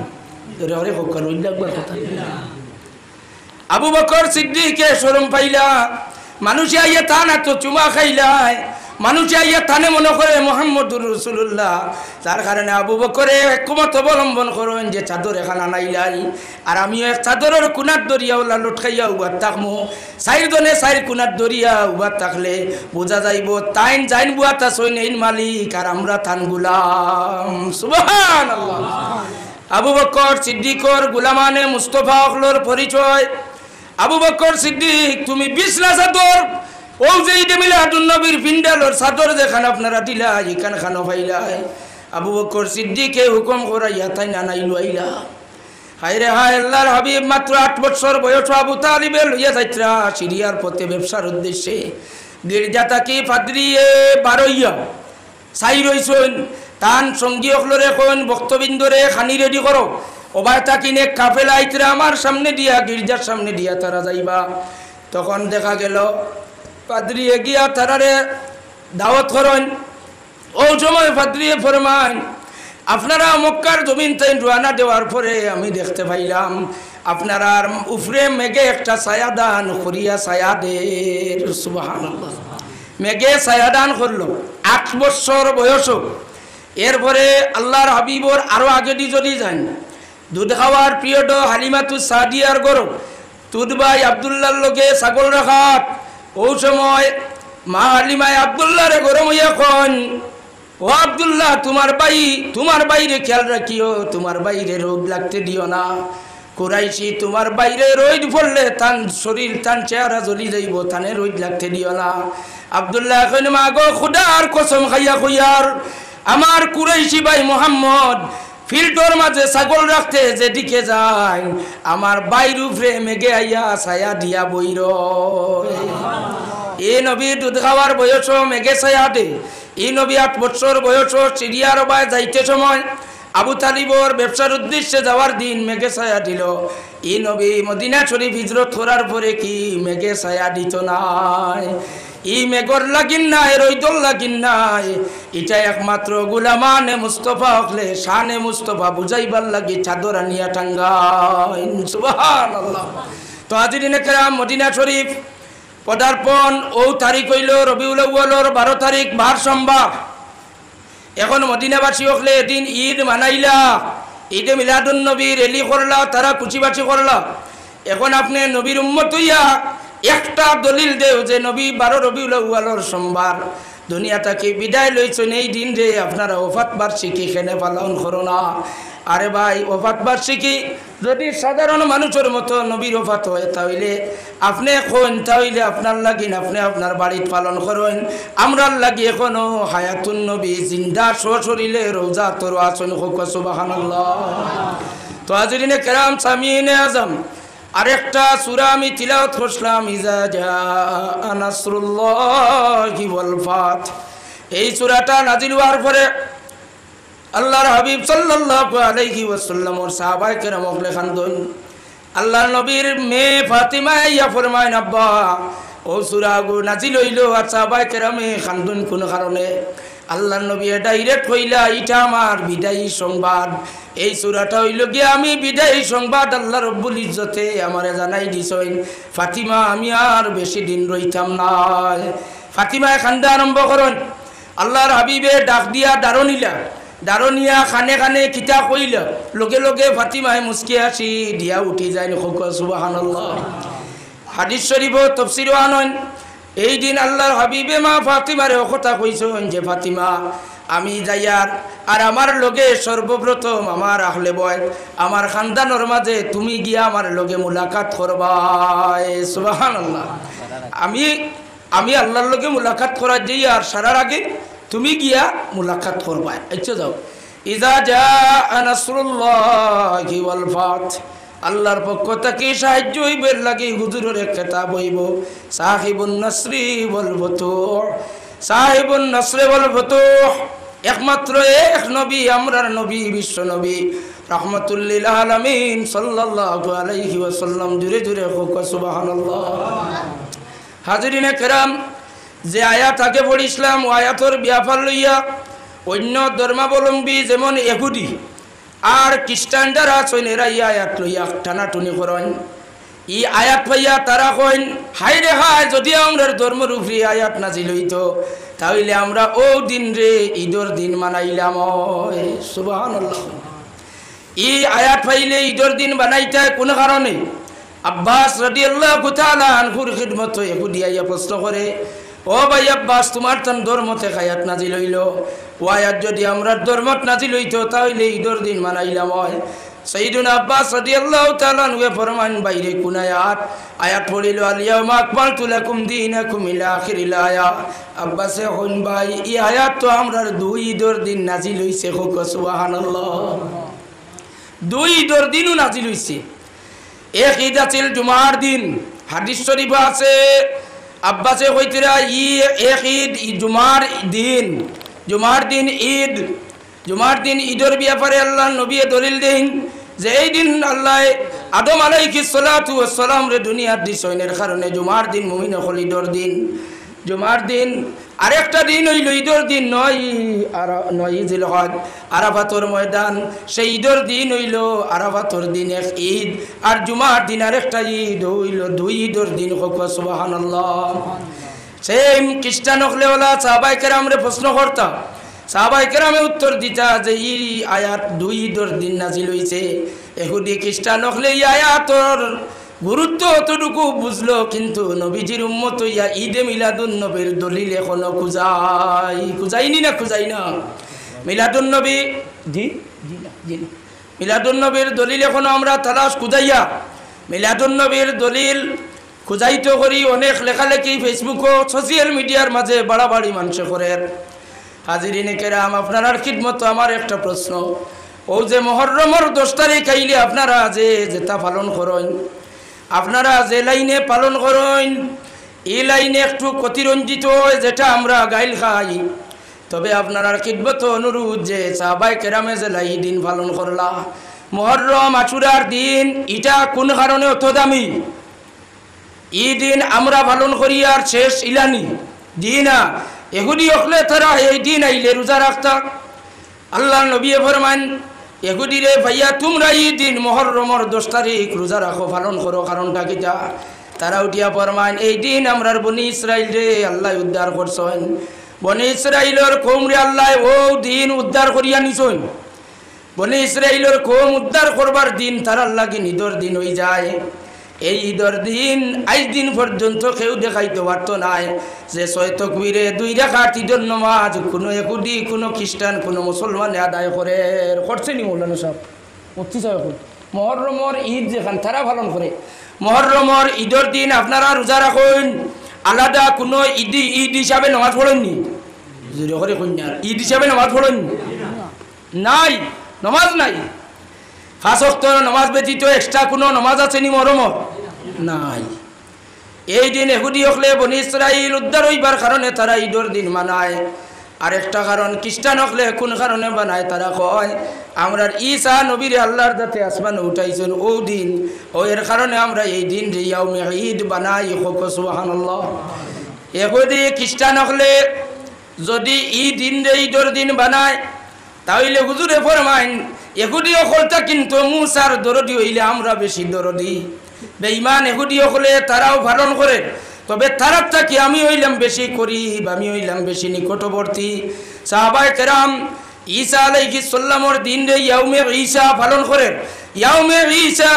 রোহিত লাগবার কথা আবু বকর সিদ্দিকে শরম পাইলা মানুষ আইয়া তা না তো চুমা খাইলাই মানুষ আইয়া তানে মনে করে মুহাম্মদুর রাসূলুল্লাহ তার কারণে আবু বকরে একমত অবলম্বন করেন যে চাদর এখানে আনাইলাই আর আমিও এক চাদরের কুনার দরিয়া ওলা লটকাইয়া উবার থাকমু 4 জনে 4 কুনার দরিয়া উবার থাকলে বোঝা যাইব তাইন জাইন বুয়াতা সৈনিন মালিক আর আমরা থান গোলাম সুবহানাল্লাহ আবু বকর সিদ্দিকর গোলামানে মুস্তাফা হলোর পরিচয় আবু বকর সিদ্দিক তুমি বিছনা চাদর ও যে ঈদে মিলাদুন নবীর পিন্ডালর চাদর যেখানে আপনারা দিলা এখানে খানো পাইলাই আবু বকর সিদ্দিকে হুকুম করাইয়া তাই নানাই লইলা হায়রে হায় আল্লাহর হাবিব মাত্র 8 বছর বয়স আবু তালিবে লইয়া যাইত্রা সিরিয়ার পথে ব্যবসার উদ্দেশ্যে গির্জা তাকি পাদ্রিয়ে বারইয়া সাই রইছেন তান সঙ্গী হলরে কোন বক্তবিন্দরে খানি রেডি করো ওবার তাকিনে কাফেলা আইত্রা আমার সামনে দিয়া গির্জার সামনে দিয়া তারা যাইবা তখন দেখা গেল পাদ্রি এগিয়া তারারে দাওয়াত করেন ও সময় পাদ্রি ফরমান আপনারা মক্কার জমিন তাই রওনা দেওয়ার পরে আমি দেখতে পাইলাম আপনারা উপরে মেঘে একটা ছায়া দান করিয়া ছায়া দের সুবহানাল্লাহ মেঘে ছায়া দান করলো 8 বছর বয়স এরপরে আল্লাহর হাবিবর আরো আগে যদি যান দুধ খাওয়ার পিরিয়ড হালিমাতু সাদিয়ার গরো তুদ ভাই আব্দুল্লাহর লগে ছাগল রাখাত ও সময় মা হালিমায় আব্দুল্লাহরে গরম হইয়া কন ও আব্দুল্লাহ তোমার বাইরে খেয়াল রাখিও তোমার বাইরে রোদ লাগতে দিও না কুরাইশি তোমার বাইরে রোদ পড়লে তান শরীর তান চেহারা জ্বলি যাইব তানে রোদ লাগতে দিও না আব্দুল্লাহ কইন মা গো খুদার কসম খাইয়া কইয়ার আমার কুরাইশি ভাই মুহাম্মদ ফিল্ডর মাঝে ছাগল রাখতে যেদিকে যায় আমার বাইর উপরে মেঘে আইয়া ছায়া দিয়া বইর এ নবী দুধ খাওয়ার বয়স মেঘে ছায়া দে এই নবী 8 বছর বয়স সিরিয়ার বায় যাইতে সময় আবু তালিবর ব্যবসার উদ্দেশ্যে যাওয়ার দিন মেঘে ছায়া দিল ই নবী মদিনা শরীফ হিজরত করার পরে কি মেঘে ছায়া দিত নাই? ই মেঘর লাগিন নাই, রইদল লাগিন নাই। এটা একমাত্র গুলামানে মুস্তফা হকলে শানে মুস্তফা বুঝাইবার লাগি চাদর আনিয়া টাঙ্গাই। সুবহানাল্লাহ। তো হাজিরিনে কেরাম, মদিনা শরীফ পদার্পণ ও তারিখ হইল রবিউল আউয়ালর 12 তারিখ, বার সোমবার। এখন মদিনাবাসী হকলে এদিন ঈদ মানাইলা, ঈদে মিলাদুন নবী রেলি করলা, তারা কুচিবাচি করলা। এখন আপনি নবীর উম্মত হইয়া একটা দলিল দেও যে নবী 12 রবিউল আউয়ালর সোমবার দুনিয়া থেকে বিদায় লইছেন, এই দিন রে আপনারা ওফাত বার্ষিকী খেনে পালন করো না। আরে ভাই, ওফাত বার্ষিকী যদি সাধারণ মানুষের মতো নবীর ওফাত হয় তাহলে আপনি কোন, তাহলে আপনার লাগিন আপনি আপনার বাড়িতে পালন করেন। আমরার লাগি এখনো হায়াতুন নবী জিন্দা সশরীরে রোজা তোর আছেন। সুবহানাল্লাহ। তো হাজিরিনে কেরাম, সামিনে আজম, আরেকটা সূরা আমি তিলাওয়াত করলাম, ইজা জাআ নাসরুল্লাহি ওয়াল ফাত। এই সূরাটা নাজিল হওয়ার পরে আল্লাহর হাবিব সাল্লাল্লাহু আলাইহি ওয়াসাল্লাম ওর সাহাবায়ে কেরাম ওগলে খান্দন। আল্লাহর নবীর মেয়ে ফাতিমা ইয়া ফরমায়, আব্বা ও সূরা গো নাজিল হইল, আর সাহাবায়ে কেরামে খান্দন কোন কারণে? আল্লাহর নবী ডাইরেক্ট কইলা, এটা আমার বিদায়ী সংবাদ। এই সূরাটা হইল গিয়ে আমি বিদায়ী সংবাদ আল্লাহ রব্বুল ইজ্জতে আমারে জানাই দিছেন, ফাতিমা আমি আর বেশি দিন রইতাম না। ফাতিমায় খান্দা আরম্ভ করেন। আল্লাহর হাবিবে ডাক দিয়া দারুনিলা, দারুনিয়া খানে খানে কিতা কইল, লগে লগে ফাতিমায় মুস্কি আসি দিয়া উঠি যায়। সুবহানাল্লাহ। হাদিস শরীফ তাফসীর আনন, এই দিন আল্লাহর হাবিবে মা ফাতিমারে কথা কইছেন যে ফাতিমা আমি যাইয়ার আর আমার লগে সর্বপ্রথম আমার আহলে বয় আমার খানদানোর মাঝে তুমি গিয়া আমার লগে মুলাকাত করবা। সুবহানাল্লাহ। আমি আল্লাহর লগে মুলাকাত করা যাই, আর সারার আগে তুমি গিয়া মুলাকাত করবা। আচ্ছা যাও। ইজা জাআ নাসরুল্লাহি ওয়াল ফাত, আল্লাহর পক্ষ থেকে সাহায্য হইবার লাগে হুজুরের কিতাব হইব সাহিবুন নাসরি ওয়াল ফুতুহ। সাহিবুন নাসরি ওয়াল ফুতুহ একমাত্র এক নবী, আমরার নবী, বিশ্ব নবী রাহমাতুল লিল আলামিন সাল্লাল্লাহু আলাইহি ওয়াসাল্লাম। জুরে জুরে হোক সুবহানাল্লাহ। হাজিরিনে কেরাম, যে আয়াত আগে পড়িছিলাম ও আয়াতর ব্যাপার লইয়া অন্য ধর্মাবলম্বী যেমন ইহুদি আর খ্রিস্টান যারা আছেন এরা এই আয়াত লইয়া টানাটুনি করেন। এই আয়াত পাইয়া তারা কইন, হাই রে হাই, যদি আমরা ধর্মের উপরে আয়াত নাজিল হইতো তাহলে আমরা ও দিন রে ঈদর দিন মানাইলাম। সুবহানাল্লাহ। এই আয়াত পাইলে ঈদর দিন বানাইতে কোন কারণে? আব্বাস রাদিয়াল্লাহু তাআলা আনহুর খিদমত ইহুদি আইয়া প্রশ্ন করে, ও ভাই আব্বাস, তোমার তান ধর্মতে আয়াত নাজিল হইল, ও আয়াত যদি আমরা ধর্মত নাজিল হইতো তাহলে ঈদর দিন মানাইলাম হয়। সাইয়্যিদুনা আব্বাস রাদিয়াল্লাহু তাআলা আনহু ফরমান, বাইরে কোন আয়াত? আয়াত পড়িল আল ইয়াউমা আকমালতু লাকুম দীনাকুম ইলা আখিরিল আয়া। আব্বাসে হন ভাই, এই আয়াত তো আমরার দুই ঈদর দিন নাজিল হইছে। হোক সুবহানাল্লাহ। দুই ঈদর দিনও নাজিল হইছে। এক ঈদ আছিল জুমার দিন, হাদিস শরীফ আছে আব্বাসে কইতরা ই এক ঈদ জুমার দিন, জুমার দিন ঈদ। জুমার দিন ঈদের ব্যাপারে আল্লাহ নবী দলিল দেন যে এই দিন আল্লাহ আদম আলাইহিস সালাতু ওয়াস সালাম রে দুনিয়ার দিছনের কারণে জুমার দিন মুমিন হল ঈদের দিন। জুমার দিন আরেকটা দিন হইল ঈদের দিন, নয় জিলহজ আরাফাতর ময়দান, সেই ঈদের দিন হইল আরাফাতর দিন এক ঈদ, আর জুমার দিন আরেকটা ঈদ হইল দুই ঈদের দিন। সুবহানাল্লাহ। সেম খ্রিস্টান হলে ওলা সাহাবায়ে কেরামরে প্রশ্ন করতাম, সাহাবায়ে কেরামে উত্তর দিতা যে এই আয়াত দুই ঈদের দিন নাজিল হইছে। ইহুদি খ্রিস্টান হলে এই আয়াতর গুরুত্ব অতটুকু বুঝলো, কিন্তু নবীজির উম্মত হইয়া ঈদে মিলাদুন নবীর দলিল এখনো খুঁজাইনি না খুঁজাই না। মিলাদুন নবী মিলাদুন নবীর দলিল এখনো আমরা তালাশ খুঁজাইয়া মিলাদুন নবীর দলিল খুঁজাইতে করি। অনেক লেখালেখি ফেসবুক ও সোশ্যাল মিডিয়ার মাঝে বাড়াবাড়ি মানুষ করে। হাজিরিনে কেরাম, আপনার খিদমত আমার একটা প্রশ্ন, ও যে মুহররমের 10 তারিখ আইলে আপনারা যে যেটা পালন করেন, আপনারা যে লাইনে পালন করেন এই লাইনে একটু অতিরঞ্জিত হয়, যেটা আমরা গাইল খাই। তবে আপনারা খিদমত অনুরোধ যে সাহাবায়ে কেরামে যে লাই দিন পালন করলা, মুহররম আশুরার দিন এটা কোন কারণে অত দামি? এই দিন আমরা পালন করি আর শেষ ইলানি দিনা এহুদি হকলে তারা এই দিন আইলে রোজা রাখতা। আল্লাহ নবী ফরমান এহুদি রে ভাইয়া তোমরা এই দিন মুহররমের 10 তারিখ রোজা রাখো, পালন করো। কারণটা কিটা? তারা উঠিয়া ফরমান এই দিন আমরার বনি ইসরাইল রে আল্লাহ উদ্ধার করছেন। বনি ইসরাইলের কওম রে আল্লাহ ও দিন উদ্ধার করিয়া নিছেন। বনি ইসরাইলের কওম উদ্ধার করবার দিন তার আল্লাহ কি ঈদের দিন হয়ে যায়। এই ঈদের দিন আজ দিন পর্যন্ত কেউ দেখাইতে পারতো নাই যে 6 তাকবীরে 2 রাকাত ঈদের নামাজ কোনো ইহুদি, কোনো খ্রিস্টান, কোনো মুসলমান আদায় করছে নি? মৌলানা সাহেব করতে চাই এখন মুহররমের ঈদ যেখান তারা পালন করে, মুহররমের ঈদের দিন আপনারা রোজা রাখুন, আলাদা কোনো ঈদ হিসাবে নামাজ পড়েননি? জোরে করে কন্যা ঈদ হিসাবে নামাজ পড়েননি? নাই, নামাজ নাই। 5 ওয়াক্ত নামাজ ব্যতীত এক্সট্রা কোনো নামাজ আছে নি মুহররমত? নাই। এই দিন ইহুদি হকলে বনি ইসরাইল উদ্ধার হইবার কারণে তারা ঈদের দিন মানায়। আরেকটা কারণ খ্রিস্টান হকলে কোন কারণে বানায়? তারা কয় আমরা ঈসা নবীর আল্লাহর দাতে আসমানে উঠাইছেন ও দিন, ও এর কারণে আমরা এই দিন যে ইয়াউমে ঈদ বানাই। সুবহানাল্লাহ। ইহুদি খ্রিস্টান হকলে যদি এই দিন যে ঈদের দিন বানায় তাহলে হুজুরে ফরমাইন ইহুদি হকলটা কিন্তু মুসার দরদি হইলে আমরা বেশি দরদি। বেঈমান ইহুদি হকলে তারাও পালন করে, তবে তারার থেকে আমি হইলাম বেশি করিব, আমি হইলাম বেশি নিকটবর্তী। সাহাবায়ে কেরাম ঈসা আলাইহিস সালামের দিন রে ইয়াউমে ঈসা পালন করে। ইয়াউমে ঈসা,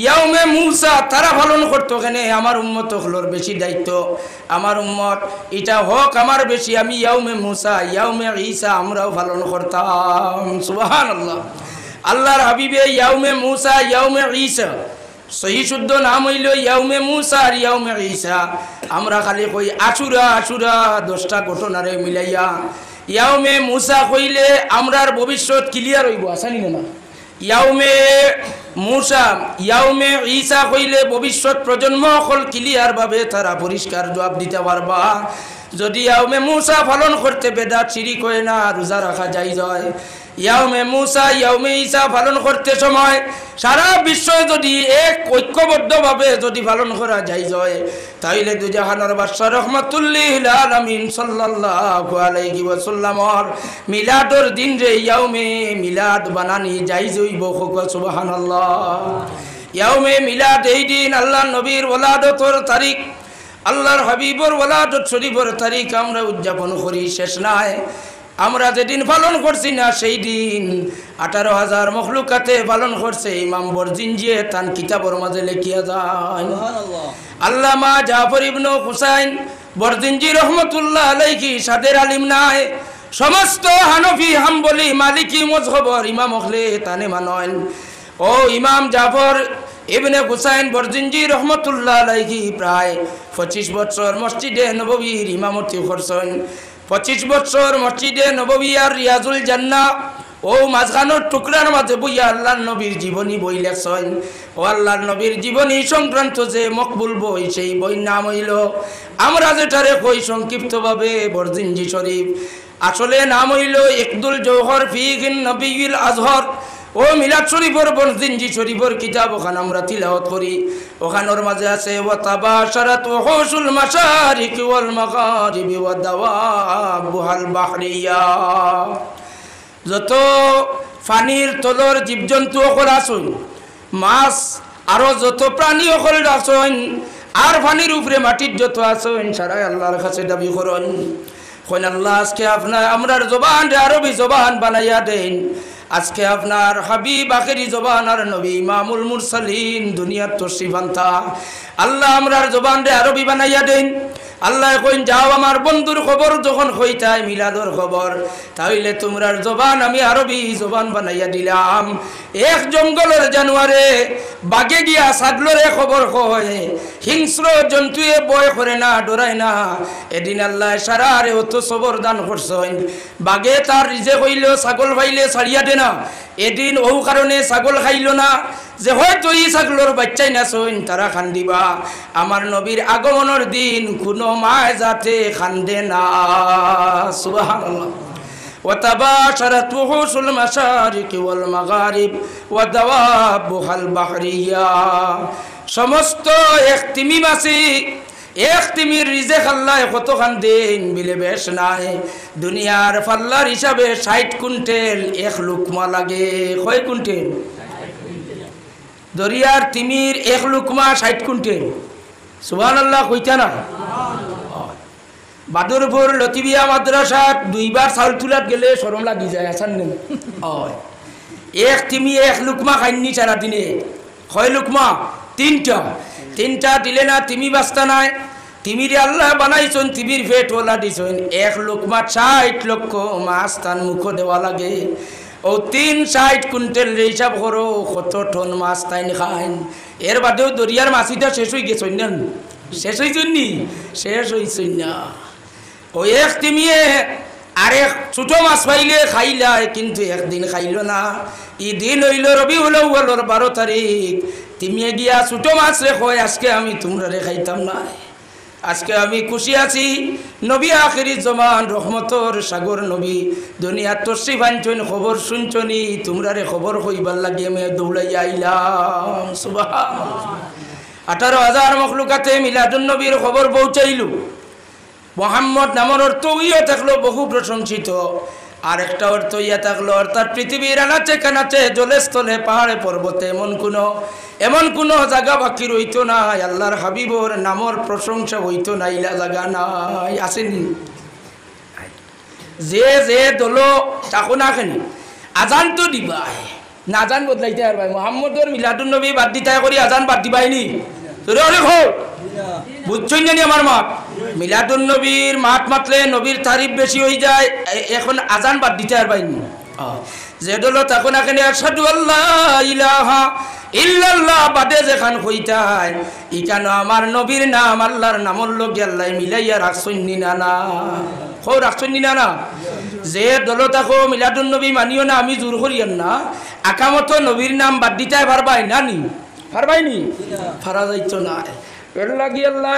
ইয়াউমে মুসা তারা পালন করতো। কেন? আমার উম্মত হলোর বেশি দায়িত্ব, আমার উম্মত এটা হোক আমার বেশি, আমি ইয়াউমে মুসা ইয়াউমে ঈসা আমরাও পালন করতাম। সুবহানাল্লাহ। আল্লাহর হাবিবে ইয়াউমে মুসা ইয়াউমে ঈসা সহি শুদ্ধ নাম হইল ইয়াউমে মুসা আর ইয়াউমে ঈসা। আমরা খালি কই আশুরা, আশুরা 10টা ঘটনারে মিলাইয়া ইয়াউমে মুসা কইলে আমরার ভবিষ্যৎ ক্লিয়ার হইব, আসানি না? ইয়াউমে মুসা ইয়াউমে ঈসা কইলে ভবিষ্যৎ প্রজন্ম সকল ক্লিয়ার ভাবে তারা পরিষ্কার জবাব দিতে পারবা। যদি ইয়াউমে মুসা পালন করতে বেদাত শিরিক হয় না, রোজা রাখা জায়েজ হয়। ইয়াউমে মুসা ইয়াউমে ঈসা পালন করতে সময় সারা বিশ্ব যদি এক ঐক্যবদ্ধভাবে যদি পালন করা জায়েজ হয় তাইলে দুজাহানের বাদশা রহমাতুল্লিল আলামিন সাল্লাল্লাহু আলাইহি ওয়াসাল্লামর মিলাদুর দিন রে ইয়াউমে মিলাদ বানানি জায়েজ হইব। সুবহানাল্লাহ। ইয়াউমে মিলাদ এই দিন আল্লাহর নবীর ওলাদতর তারিখ, আল্লাহর হাবিবর ওলাদত শরীফের তারিখ আমরা উদযাপন করি, শেষ নাই। আমরা যেদিন পালন করছি না সেই দিন 18,000 মখলুকাতে পালন করছে। ইমাম বরজিনজি তান কিতাবের মাঝে লেখিয়া যায়। আল্লামা জাফর ইবনে হুসাইন বরজিনজি রহমতুল্লাহ আলাইহি সাদের আলিম নাই, সমস্ত হানফি হাম্বলি মালিকি মযহবর ইমাম হলে তানে মানেন। ও ইমাম জাফর ইবনে হুসাইন বরজিনজি রহমতুল্লাহ আলাইহি প্রায় 25 বছর মসজিদে নববীর ইমামতি করছেন। 25 বছর মসজিদে নববী আর রিয়াজুল জান্নাহ ও মাঝখানোর টুকরার মাঝে বইয়া আল্লাহর নবীর জীবনী বই লেখছেন। ও আল্লাহর নবীর জীবনী সংক্রান্ত যে মকবুল বই, সেই বই নাম হইল আমরা যেটারে কই সংক্ষিপ্তভাবে বরজিনজি শরীফ, আসলে নাম হইল ইকদুল জওহর ফিহিন নবিয়ুল আজহর। ও মিলাদ শরীফর বরজিনজি শরীফর কিতাব ওখানে আমরা তিলাওয়াত করি। ওখানোর মাঝে আছে ওয়া তাবাশারাত হুসুল মাশারিক ওয়াল মাগারিব ওয়া দাওয়াবুল বাহরিয়া, যত পানির তলর জীবজন্তু সকল আছেন, মাছ আরো যত প্রাণী সকল আছেন, আর পানির উপরে মাটির যত আছেন, সারাই আল্লাহর কাছে দাবি করেন। কইন আল্লাহ আজকে আপনার আমরার জবান আরবি জবান বানাইয়া দেন। আজকে আপনার হাবিব আখেরি জবান আর নবী ইমামুল মুরসালিন দুনিয়ার তশরিফ আনতা, আল্লাহ আমরার জবান রে আরবি বানাইয়া দেন। আল্লাহ কইন যাও আমার বন্ধুর খবর যখন হইতাই মিলাদর খবর, তাইলে তোমরার জবান আমি আরবি জবান বানাইয়া দিলাম। এক জঙ্গলের জানুয়ারে বাগে গিয়া ছাগলরে খবর কয়, হিংস্র জন্তুয়ে বয় করে না, ডরায় না। এদিন আল্লাহ সারারে অত সবর দান করছেন। বাগে তার রিজে কইল ছাগল পাইলে ছাড়িয়া দে না, এদিন ও কারণে ছাগল খাইল না যে হয়তো এই ছাগলর বাচ্চাই না সইন তারা খান্দিবা। আমার নবীর আগমনের দিন কোনো মায় যাতে খান্দে না। সুবহানাল্লাহ। وتباشرت وحوش المشارق والمغارب ودوابها البحرية সমস্ত একতিমি মাছি একতিমির রিজেক আল্লাহ কতখান দিন বিলে বেশ নাই দুনিয়ার পাল্লার হিসাবে 60 কুইন্টাল এক লুকমা লাগে কয় কুইন্টাল দরিয়ার তিমির এক লুকমা 60 কুইন্টাল সুবহানাল্লাহ কইতা না বাদুরপুর লতিবিয়া মাদ্রাসাত দুইবার চাউল তুলাত গেলে শরম লাগি যায় আসান নেই এক তিমি এক লুকমা খাইনি সারা দিনে কয় লুকমা তিনটা দিলে না তিমি বাস্তা নাই তিমিরে আল্লাহ বানাইছেন তিমির পেট ওলা দিছেন এক লুকমা 60 লক্ষ মাছ তান মুখ দেওয়া লাগে ও 60 কুইন্টাল হিসাব করো কত টন মাছ তাইন খাইন এর বাদেও দরিয়ার মাছিটা শেষ হয়ে গেছেন না শেষ হয়েছেন নি শেষ হয়েছেন না ওই এক তিমিয়ে আরেক ছোট মাছ পাইলে খাইলাই কিন্তু একদিন খাইল না ই দিন হইল রবিউল আউয়ালের 12 তারিখ তিমিয়ে গিয়া ছোট মাছ রে কয় আজকে আমি তোমরা রে খাইতাম না আজকে আমি খুশি আছি নবী আখিরি জমান রহমতর সাগর নবী দুনিয়া তশরিফ আনছেন খবর শুনছনি তোমরা রে খবর কইবার লাগি আমি দৌড়াইয়া আইলাম সুবহানাল্লাহ 18,000 মখলুকাতে মিলাদুন নবীর খবর পৌঁছাইলু মোহাম্মদ নামের অর্থ ইয়ে থাকলো বহু প্রশংসিত আর একটা অর্থ ইয়ে থাকলো অর্থাৎ পৃথিবীর আনাচে কানাচে জলে স্থলে পাহাড়ে পর্বতে এমন কোনো জায়গা বাকি রইতো না আল্লাহর হাবিবর নামর প্রশংসা হইতো না ইলা জায়গা নাই আসেনি যে যে দলো তাকো না কেন আজান তো দিবাই না আজান বদলাইতে আর ভাই মোহাম্মদর মিলাদুন নবী বাদ দিতাই করি আজান বাদ দিবাইনি তোরে অনেক হোক বুঝছই না আমার মাত মিলাদুন নবীর মাত মাতলে নবীর তারিফ বেশি হয়ে যায় এখন আজান বাদ দিতে আর পাইনি যে দল তখন এখানে আশহাদু আল্লাহ ইলাহা ইল্লাল্লাহ বাদে যেখান হইতাই ইকানো আমার নবীর নাম আল্লাহর নামর লোক আল্লাহ মিলাইয়া রাখছই না না খো রাখছই না যে দল তাকো মিলাদুন নবী মানিও না আমি জোর করিয়ান না আকামত নবীর নাম বাদ দিতে পারবাই না নি পারবাইনি পারা যাইতো না এর লাগি আল্লাহ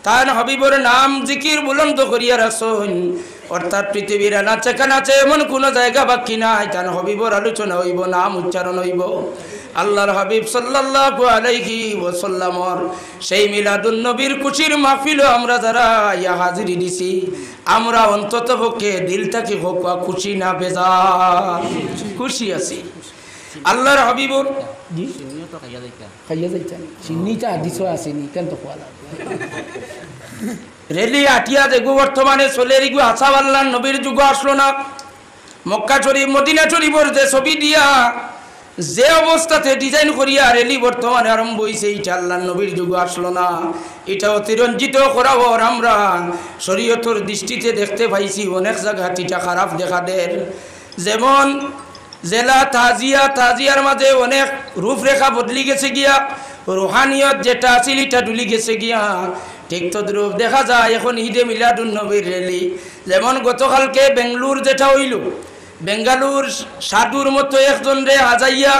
তার হাবিবর নাম জিকির বুলন্দ করিয়া রাখছেন অর্থাৎ পৃথিবীর আনাচে কানাচে এমন কোনো জায়গা বাকি নাই তার হাবিবর আলোচনা হইব নাম উচ্চারণ হইব আল্লাহর হাবিব সাল্লাল্লাহু আলাইহি ওয়াসাল্লামর সেই মিলাদুন নবীর খুশির মাহফিল আমরা যারা ইয়া হাজিরি দিছি আমরা অন্তত পক্ষে দিল থেকে হোক খুশি না বেজার খুশি আছি আল্লাহর হাবিবর জি খাইয়া যাইতা চিনিটা দিছো আসেনি কেন তো কোয়ালা রেলি আটিয়া দেখো বর্তমানে চলে রিগু আসাব আল্লাহ নবীর যুগ আসলো না মক্কা শরীফ মদিনা শরীফের যে ছবি দিয়া যে অবস্থাতে ডিজাইন করিয়া রেলি বর্তমানে আরম্ভ হয়েছে এটা আল্লাহ নবীর যুগ আসলো না এটা অতিরঞ্জিত করাবর আমরা শরীয়তের দৃষ্টিতে দেখতে পাইছি অনেক জায়গা এটা খারাপ দেখাদের যেমন জেলা তাজিয়ার মাঝে অনেক রূপরেখা বদলি গেছে গিয়া রুহানিয়ত যেটা আছিল এটা ডুলি গেছে গিয়া ঠিক তদ্রুপ দেখা যায় এখন ঈদে মিলাদুন নবীর রেলি যেমন গতকালকে বেঙ্গলুর যেটা হইল বেঙ্গালুর সাধুর মতো একজন রে হাজাইয়া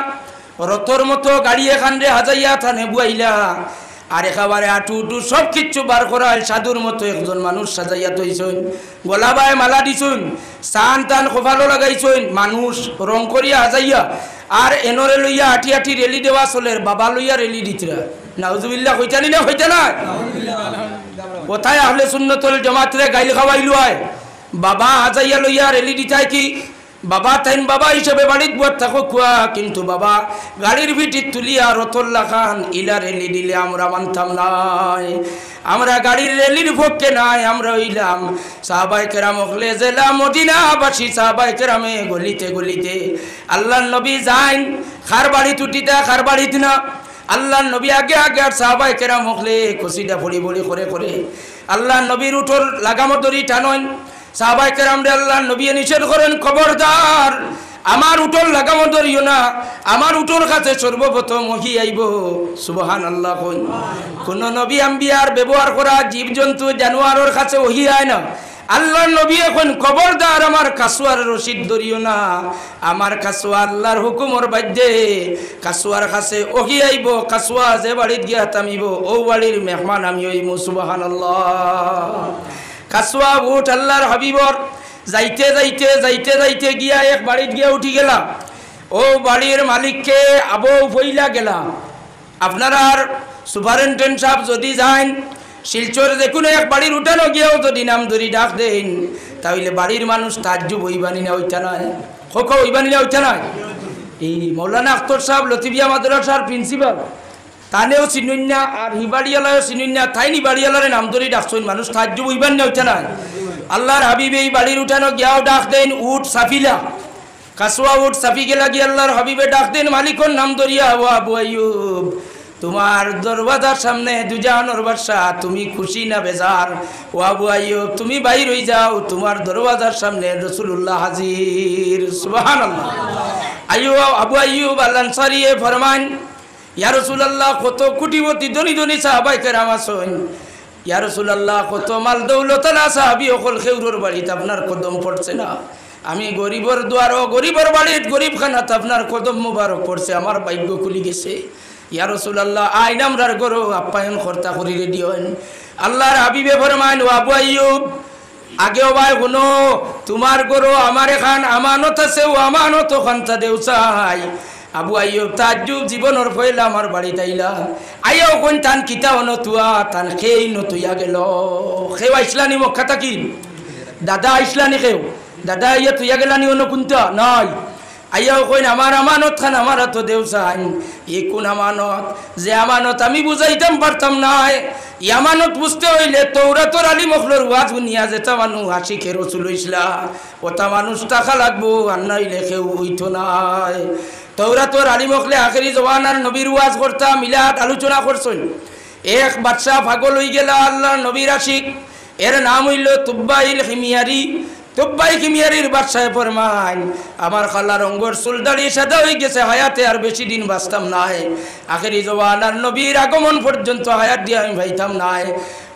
রথর মতো গাড়ি এখান রে হাজাইয়া থানে বুয়াইলা আর একেবারে আটু সব কিচ্ছু বার করা সাধুর মতো একজন মানুষ সাজাইয়া তৈছেন গোলাবায় মালা দিছুন চান টান খোফালো লাগাইছেন মানুষ রং করিয়া হাজাইয়া আর এনরে লইয়া আটি আটি রেলি দেওয়া চলের বাবা লইয়া রেলি দিতরা নাউজুবিল্লাহ হইতানি না হইতে না কোথায় আহলে সুন্নতুল জামাতরে গাইল খাওয়াইলো হয় বাবা হাজাইয়া লইয়া রেলি দিতাই কি বাবা তাইন বাবা হিসেবে বাড়িত বুয়ার থাকো খুয়া কিন্তু বাবা গাড়ির ভিটির তুলিয়া রতল্লা খান ইলা রেলি দিলে আমরা মানতাম নাই আমরা গাড়ির রেলির পক্ষে নাই আমরা হইলাম সাহাবায়ে কেরাম হলে জেলা মদিনাবাসী সাহাবায়ে কেরামে গলিতে গলিতে আল্লাহর নবী যাইন খার বাড়ি টুটিতে খার বাড়িত না আল্লাহর নবী আগে আগে আর সাহাবায়ে কেরাম হলে কসিদা পড়ি বলি করে আল্লাহর নবীর উঠোর লাগামত ধরি টানন সাহাবায়ে কেরাম রে আল্লাহর নবী নিষেধ করেন খবরদার আমার উঠোর লাগামত ধরিও না আমার উঠোর কাছে সর্বপ্রথম ওহী আইব সুবহানাল্লাহ কই কোন নবী আম্বিয়ার ব্যবহার করা জীবজন্তু জানোয়ারের কাছে ওহী আয় না আল্লাহর নবী এখন খবরদার আমার কাসওয়ার রশিদ ধরিও না আমার কাসওয়া আল্লাহর হুকুমর বাধ্যে কাসওয়ার কাছে ওহী আইব কাসওয়া যে বাড়িত গিয়া তামিব ও বাড়ির মেহমান আমি হইমু সুবহানাল্লাহ কাসওয়া উঠ আল্লাহর হাবিবর যাইতে যাইতে যাইতে যাইতে গিয়া এক বাড়িত গিয়া উঠি গেলাম। ও বাড়ির মালিককে আবৌ ফইলা গেলাম, আপনারা সুপারিনটেন্ডেন্ট সাহেব যদি যান শিলচর যে কোনো এক বাড়ির উঠানো গিয়েও যদি নাম ধরি ডাক দেন তাহলে বাড়ির মানুষ তাজ্জুব হইবানি না হইতা নয়, খোখো হইবানি না হইতা নয়। এই মৌলানা আখতর সাহেব লতিফিয়া মাদ্রাসার প্রিন্সিপাল তানেও চিনুন্যা আর হিবাড়িয়ালাও চিনুন্যা, তাই নিবাড়িয়ালারে নাম ধরি ডাকছেন মানুষ তাজ্জুব হইবানি না হইতা নয়। আল্লাহর হাবিব এই বাড়ির উঠানো গিয়াও ডাক দেন উঠ সাফিলা, কাসুয়া উঠ সাফি গেলা গিয়ে আল্লাহর হাবিবে ডাক দেন মালিকর নাম ধরিয়া, ও আবু আইয়ুব তোমার দরওয়াজার সামনে দুজানোর বাদশা, তুমি খুশি না বেজার? ও আবু আইয়ুব তুমি বাইর হই যাও, তোমার দরওয়াজার সামনে রাসূলুল্লাহ হাজির। সুবহানাল্লাহ। আবু আইয়ুব আল আনসারী ফরমান, ইয়া রাসূলুল্লাহ কত কোটিপতি ধনী ধনী সাহাবায়ে কেরাম আছেন, ইয়া রাসূলুল্লাহ কত মাল দৌলতলা সাহাবী অকল খেউরর বাড়িতে আপনার কদম পড়ছে না, আমি গরিবর দুয়ারও গরিবর বাড়িত গরিব খানাত আপনার কদম মুবারক পড়ছে, আমার ভাগ্য খুলি গেছে। ইয়া রাসূলুল্লাহ আইন আমরার গরো আপ্যায়ন কর্তা করি রেডি হন। আল্লাহর হাবিবে ফরমান, ও আবু আইয়ুব আগেও ভাই শুনো, তোমার গরো আমার এখান আমানত আছে, ও আমানত খান্তা দেউ চাই। আবু আইয়ুব তাজ্জুব জীবনের পয়লা আমার বাড়িতে আইলা, আইয়াও কোন তান কিতা নতুয়া তান খেই নতুয়া গেল। খেও আইসলানি মক্কা থাকি, দাদা আইসলানি খেও, দাদা ইয়া তুইয়া গেলানি অন্য কোনটা নাই। আইয়াও কইন আমার আমানত খান আমার তো দেউ চাই। এ কোন আমানত? যে আমানত আমি বুঝাইতাম পারতাম নাই। ই আমানত বুঝতে হইলে তৌরাতর আলী মখলর ওয়াজ শুনিয়া যেটা মানুষ আশিখে রাসূল হইছিলা ওটা মানুষ টাকা লাগবো, আর নাইলে কেউ হইতো নাই। তৌরাতর আলী মখলে আখেরি জওয়ানার নবীর ওয়াজ করতা মিলাদ আলোচনা করছেন। এক বাদশাহ পাগল হয়ে গেল আল্লাহর নবীর আশিক, এর নাম হইল তুব্বাইল হিমিয়ারি। তুব্বাই হিমিয়ারির বাদশাহ ফরমান, আমার খালার অঙ্গর চুল দাড়ি সাদা হয়ে গেছে, হায়াতে আর বেশি দিন বাঁচতাম নাই, আখেরি জওয়ানার নবীর আগমন পর্যন্ত হায়াত দিয়ে আমি ভাইতাম নাই।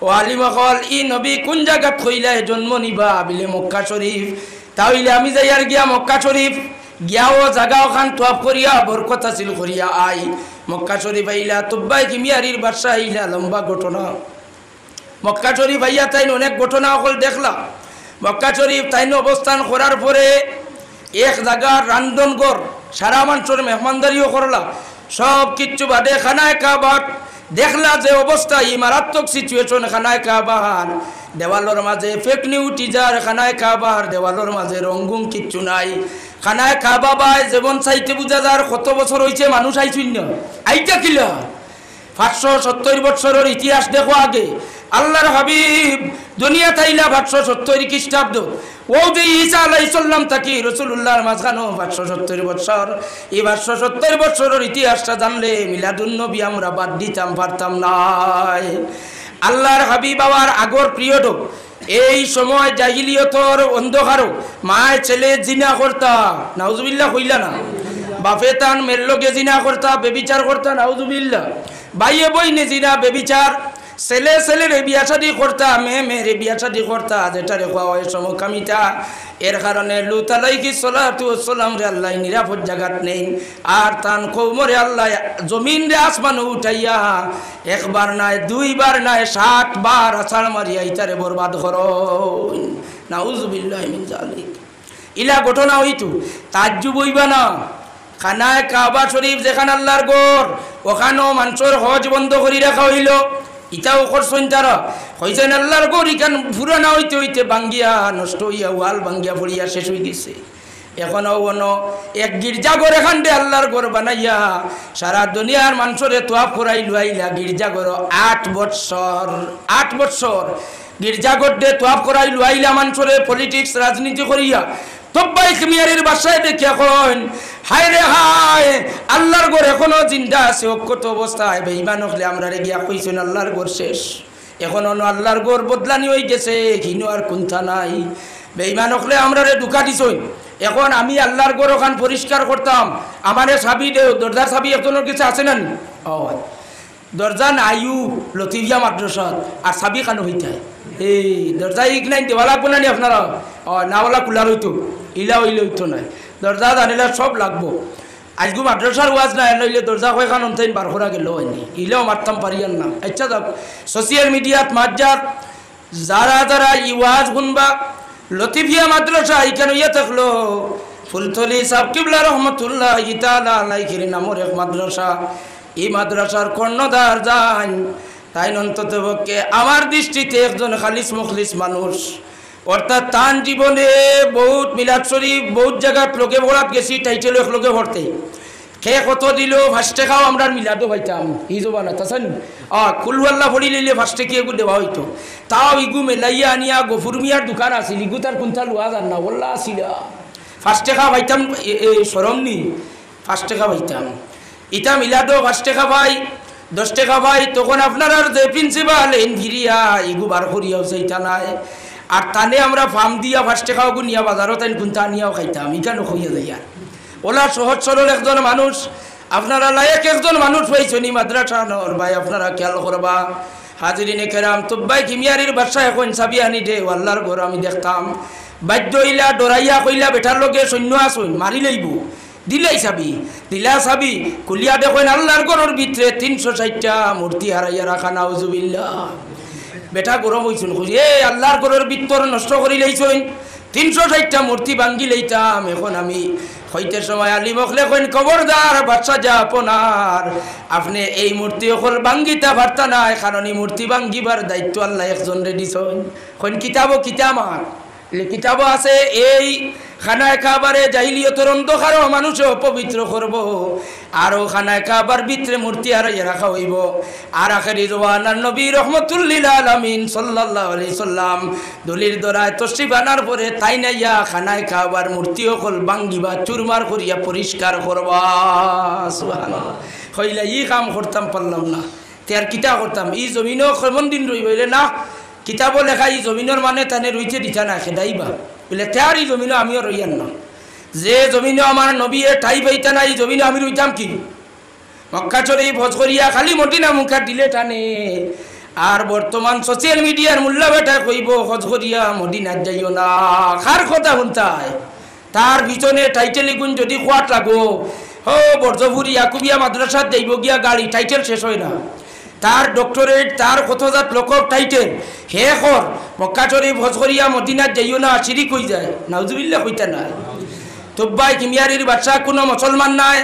ও আলিম হল ই নবী কোন জায়গা থইলায় জন্ম নিবা? বিলে মক্কা শরীফ। তাহলে আমি যাই আর গিয়া মক্কা শরীফ গিয়াও জাগাও খান তোয়াব করিয়া বরকত হাসিল করিয়া আই। মক্কা শরীফ আইলা তুব্বাই হিমিয়ারির বাদশাহ আইলা, লম্বা ঘটনা। মক্কা শরীফ আইয়া তাই অনেক ঘটনা সকল দেখলা। মক্কা শরীফ তাইন অবস্থান করার পরে এক জায়গার রান্ধনঘর সারা মানুষের মেহমানদারিও করলা, সব কিচ্ছু বাদে খানায় কাবার দেখলা যে অবস্থা, এই মারাত্মক সিচুয়েশন খানায় কাবার। দেওয়ালোর মাঝে ফেকনি উঠি যার খানায় কাবার, দেওয়ালোর মাঝে রঙ্গুম কিচ্ছু নাই। খানায় কাবা বাই যেমন চাইতে বুঝা যার কত বছর হয়েছে মানুষ আইছুন না আইটা কিলা 570 বছরের ইতিহাস দেখো আগে। আল্লাহর হাবিব দুনিয়া তাইলা 570 খ্রিস্টাব্দ, ও যে ঈসা আলাইহিস সালাম থাকি রাসূলুল্লাহর মাঝখানো 570 বছর। এই 570 বছরের ইতিহাসটা জানলে মিলাদুন নবী আমরা বাদ দিতাম পারতাম নাই। আল্লাহর হাবিব আবার আগর পিরিয়ড এই সময় জাহিলিয়তর অন্ধকারও মায় ছেলে জিনা করতা, নাউজুবিল্লাহ কইলা না, বাপে তান মেয়ের লগে জিনা করতা, বেবিচার করতা, নাউজুবিল্লাহ। ভাইয়ে বইনে জিনা বেবিচার, ছেলে ছেলের বিয়া শাদি করতা, মেয়ে মেয়ের বিয়া শাদি করতা, যেটারে খাওয়া হয় সমকামিতা। এর কারণে লুত আলাইহিস সালাতু ওয়াস সালাম রে আল্লাহ নিরাপদ জায়গাত নেই, আর তান কওমরে আল্লাহ জমিন রে আসমান উঠাইয়া একবার নাই দুইবার নাই 60 বার আছাড় মারিয়া ইতারে বরবাদ করো। নাউজুবিল্লাহি মিন যালিক। ইলা ঘটনা হইতো তাজ্জুব হইবা না। খানায় কাবা শরীফ যেখানে আল্লাহর ঘর, ওখানেও মানুষের হজ বন্ধ করে রাখা হইল। ইটাও করছেন তারা, হয়েছেন আল্লাহর ঘর ইখান পুরানা হইতে হইতে বাঙ্গিয়া নষ্ট হইয়া ওয়াল বাঙ্গিয়া পড়িয়া শেষ হয়ে গেছে। এখনও অনো এক গির্জাঘর এখানটে আল্লাহর ঘর বানাইয়া সারা দুনিয়ার মানুষরে তোয়াফ করাই লুয়াইলা। গির্জাঘর 8 বছর গির্জাঘর দে তোয়াফ করাই লুয়াইলা মানুষরে পলিটিক্স রাজনীতি করিয়া। তুব্বাই হিমিয়ারির বাসায় দেখে এখন হায় রে হায়, আল্লাহর ঘর এখনো জিন্দা আছে অক্ষত অবস্থায়। বেঈমান হলে আমরা রে গিয়া কইছেন আল্লাহর ঘর শেষ, এখন আল্লাহর ঘর বদলানি হয়ে গেছে, কিনো আর কুন্থা নাই। বেঈমান হলে আমরা রে ঢুকা দিছই। এখন আমি আল্লাহর ঘর ওখান পরিষ্কার করতাম, আমারে চাবি দেও, দরজার চাবি একজনের কাছে আছে না? ও দরজা নাইও লতিফিয়া মাদ্রাসাত, আর চাবি কানো হইতায় এই দরজা ইক নাই দেওয়া লাগবো না নি আপনারা? নাওয়ালা খোলার হইতো, ইলা হইলে হইতো নাই, দরজা জানিলে সব লাগবো। আজগু মাদ্রাসার ওয়াজ না নইলে দরজা কয়খান অন্তাইন বার করা গেল হয়নি, ইলেও মারতাম পারিয়ান না। আচ্ছা যাক, সোশিয়াল মিডিয়াত মাজ্জার যারা যারা ই ওয়াজ শুনবা লতিফিয়া মাদ্রাসা এখানে ইয়ে থাকলো ফুলতলি সাহেব কিবলা রহমতুল্লাহ ইতালা আলাইহির নামের এক মাদ্রাসা। এই মাদ্রাসার কর্ণধার যান তাই অন্তত পক্ষে আমার দৃষ্টিতে একজন খালিস মুখলিস মানুষ। অর্থাৎ তার জীবনে বহুত মিলাদ শরীফ বহুত জায়গায় লোকে ভরাত গেছি, টাইটেল এক লোকে ভরতে খে কত দিল ফার্স্টে খাও আমরা মিলাদও পাইতাম ই জবানা তাছেন কুলওয়াল্লা ভরি লইলে ফার্স্টে কি এগু দেওয়া হইতো। তাও ইগু মেলাইয়া আনিয়া গফুর মিয়ার দোকান আছিল, ইগু তার কোনটা লোয়া যান না বললা আসিল ফার্স্টে খা পাইতাম সরম নি ফার্স্টে খা পাইতাম। ইটা মিলাদও ফার্স্টে খা ভাই 10 টাকা ভাই। তখন আপনার আর যে প্রিন্সিপাল এনগিরিয়া ইগু বার করিয়াও সেইটা নাই। আর তানে আমরা ফার্ম দিয়া ফার্স্টে খাওয়াগু নিয়া বাজারও তাই কোনটা নিয়াও খাইতাম ইখানে হইয়া যাইয়া। ওলা সহজ সরল একজন মানুষ, আপনারা লায়ক একজন মানুষ হয়েছেন মাদ্রাসার ভাই, আপনারা খেয়াল করবা। হাজিরিনে কেরাম তুব্বাই কিমিয়ারির বাদশা এখন চাবি আনি দে আল্লাহর ঘর আমি দেখতাম বাধ্য হইলা ডরাইয়া কইলা বেটার লগে সৈন্য আসুন মারি লইব দিলাই চাবি দিলা চাবি কুলিয়া দেখেন আল্লাহর ঘরের ভিতরে 360টা মূর্তি হারাইয়া রাখা নাউজুবিল্লাহ। বেটা গরম হইছুন খুঁজি আল্লাহর ঘরের ভিতর নষ্ট করি লাইছুন 360টা মূর্তি ভাঙ্গি লইতাম। এখন আমি হইতে সময় আলী মখলে কইন খবরদার বাদশা যা আপনার আপনি এই মূর্তি অকল ভাঙ্গিতা পারতা নাই, কারণ এই মূর্তি ভাঙ্গিবার দায়িত্ব আল্লাহ একজন রেডিছন। কইন কিতাবও কিতামার কিতাবও আছে এই খানায় কাবারে জাহিলিয়তের অন্ধকার মানুষও পবিত্র করব, আরও খানায় কাবার ভিতরে মূর্তি হারাইয়া রাখা হইব। আর আখেরি জওয়ানার নবী রহমতুল্লিল আলামিন সাল্লাল্লাহু আলাইহি সাল্লাম দলির দরায় তশরিফ আনার পরে তাই নাইয়া খানায় কাবার মূর্তি অকল ভাঙ্গিবা চুরমার করিয়া পরিষ্কার করবা। সুবহানাল্লাহ। হইলা ই কাম করতাম পারলাম না তার কিতা করতাম ই জমিনও কেমন দিন রইব না কিতাবও লেখা এই জমিনের মানে তানে রইতে দিতা না খেদাইবা বলে তার এই জমিনও আমিও রইয়ান না। যে জমিনও আমার নবী ঠাই পাইতা না এই জমিনও আমি রইতাম কি মক্কা চড়ে ভোজ করিয়া খালি মদিনা মুখা দিলে টানে। আর বর্তমান সোশ্যাল মিডিয়ার মূল্য বেটা কইব হজ করিয়া মদিনাত যাইও না, কার কথা শুনতায় তার পিছনে টাইটেল গুণ যদি খোয়াট লাগো ও বর্জপুরি ইয়াকুবিয়া মাদ্রাসাত যাইব গিয়া গাড়ি টাইটেল শেষ হয় না, তার ডক্টরেট তার কতজাত লোকক টাইটেল হে কর মক্কা শরীফ হজ করিয়া মদিনাত যাইও না শিরিক হই যায় নাউজুবিল্লাহ কইতা নাই। তুব্বাই কিমিয়ারির বাদশা কোনো মুসলমান নাই,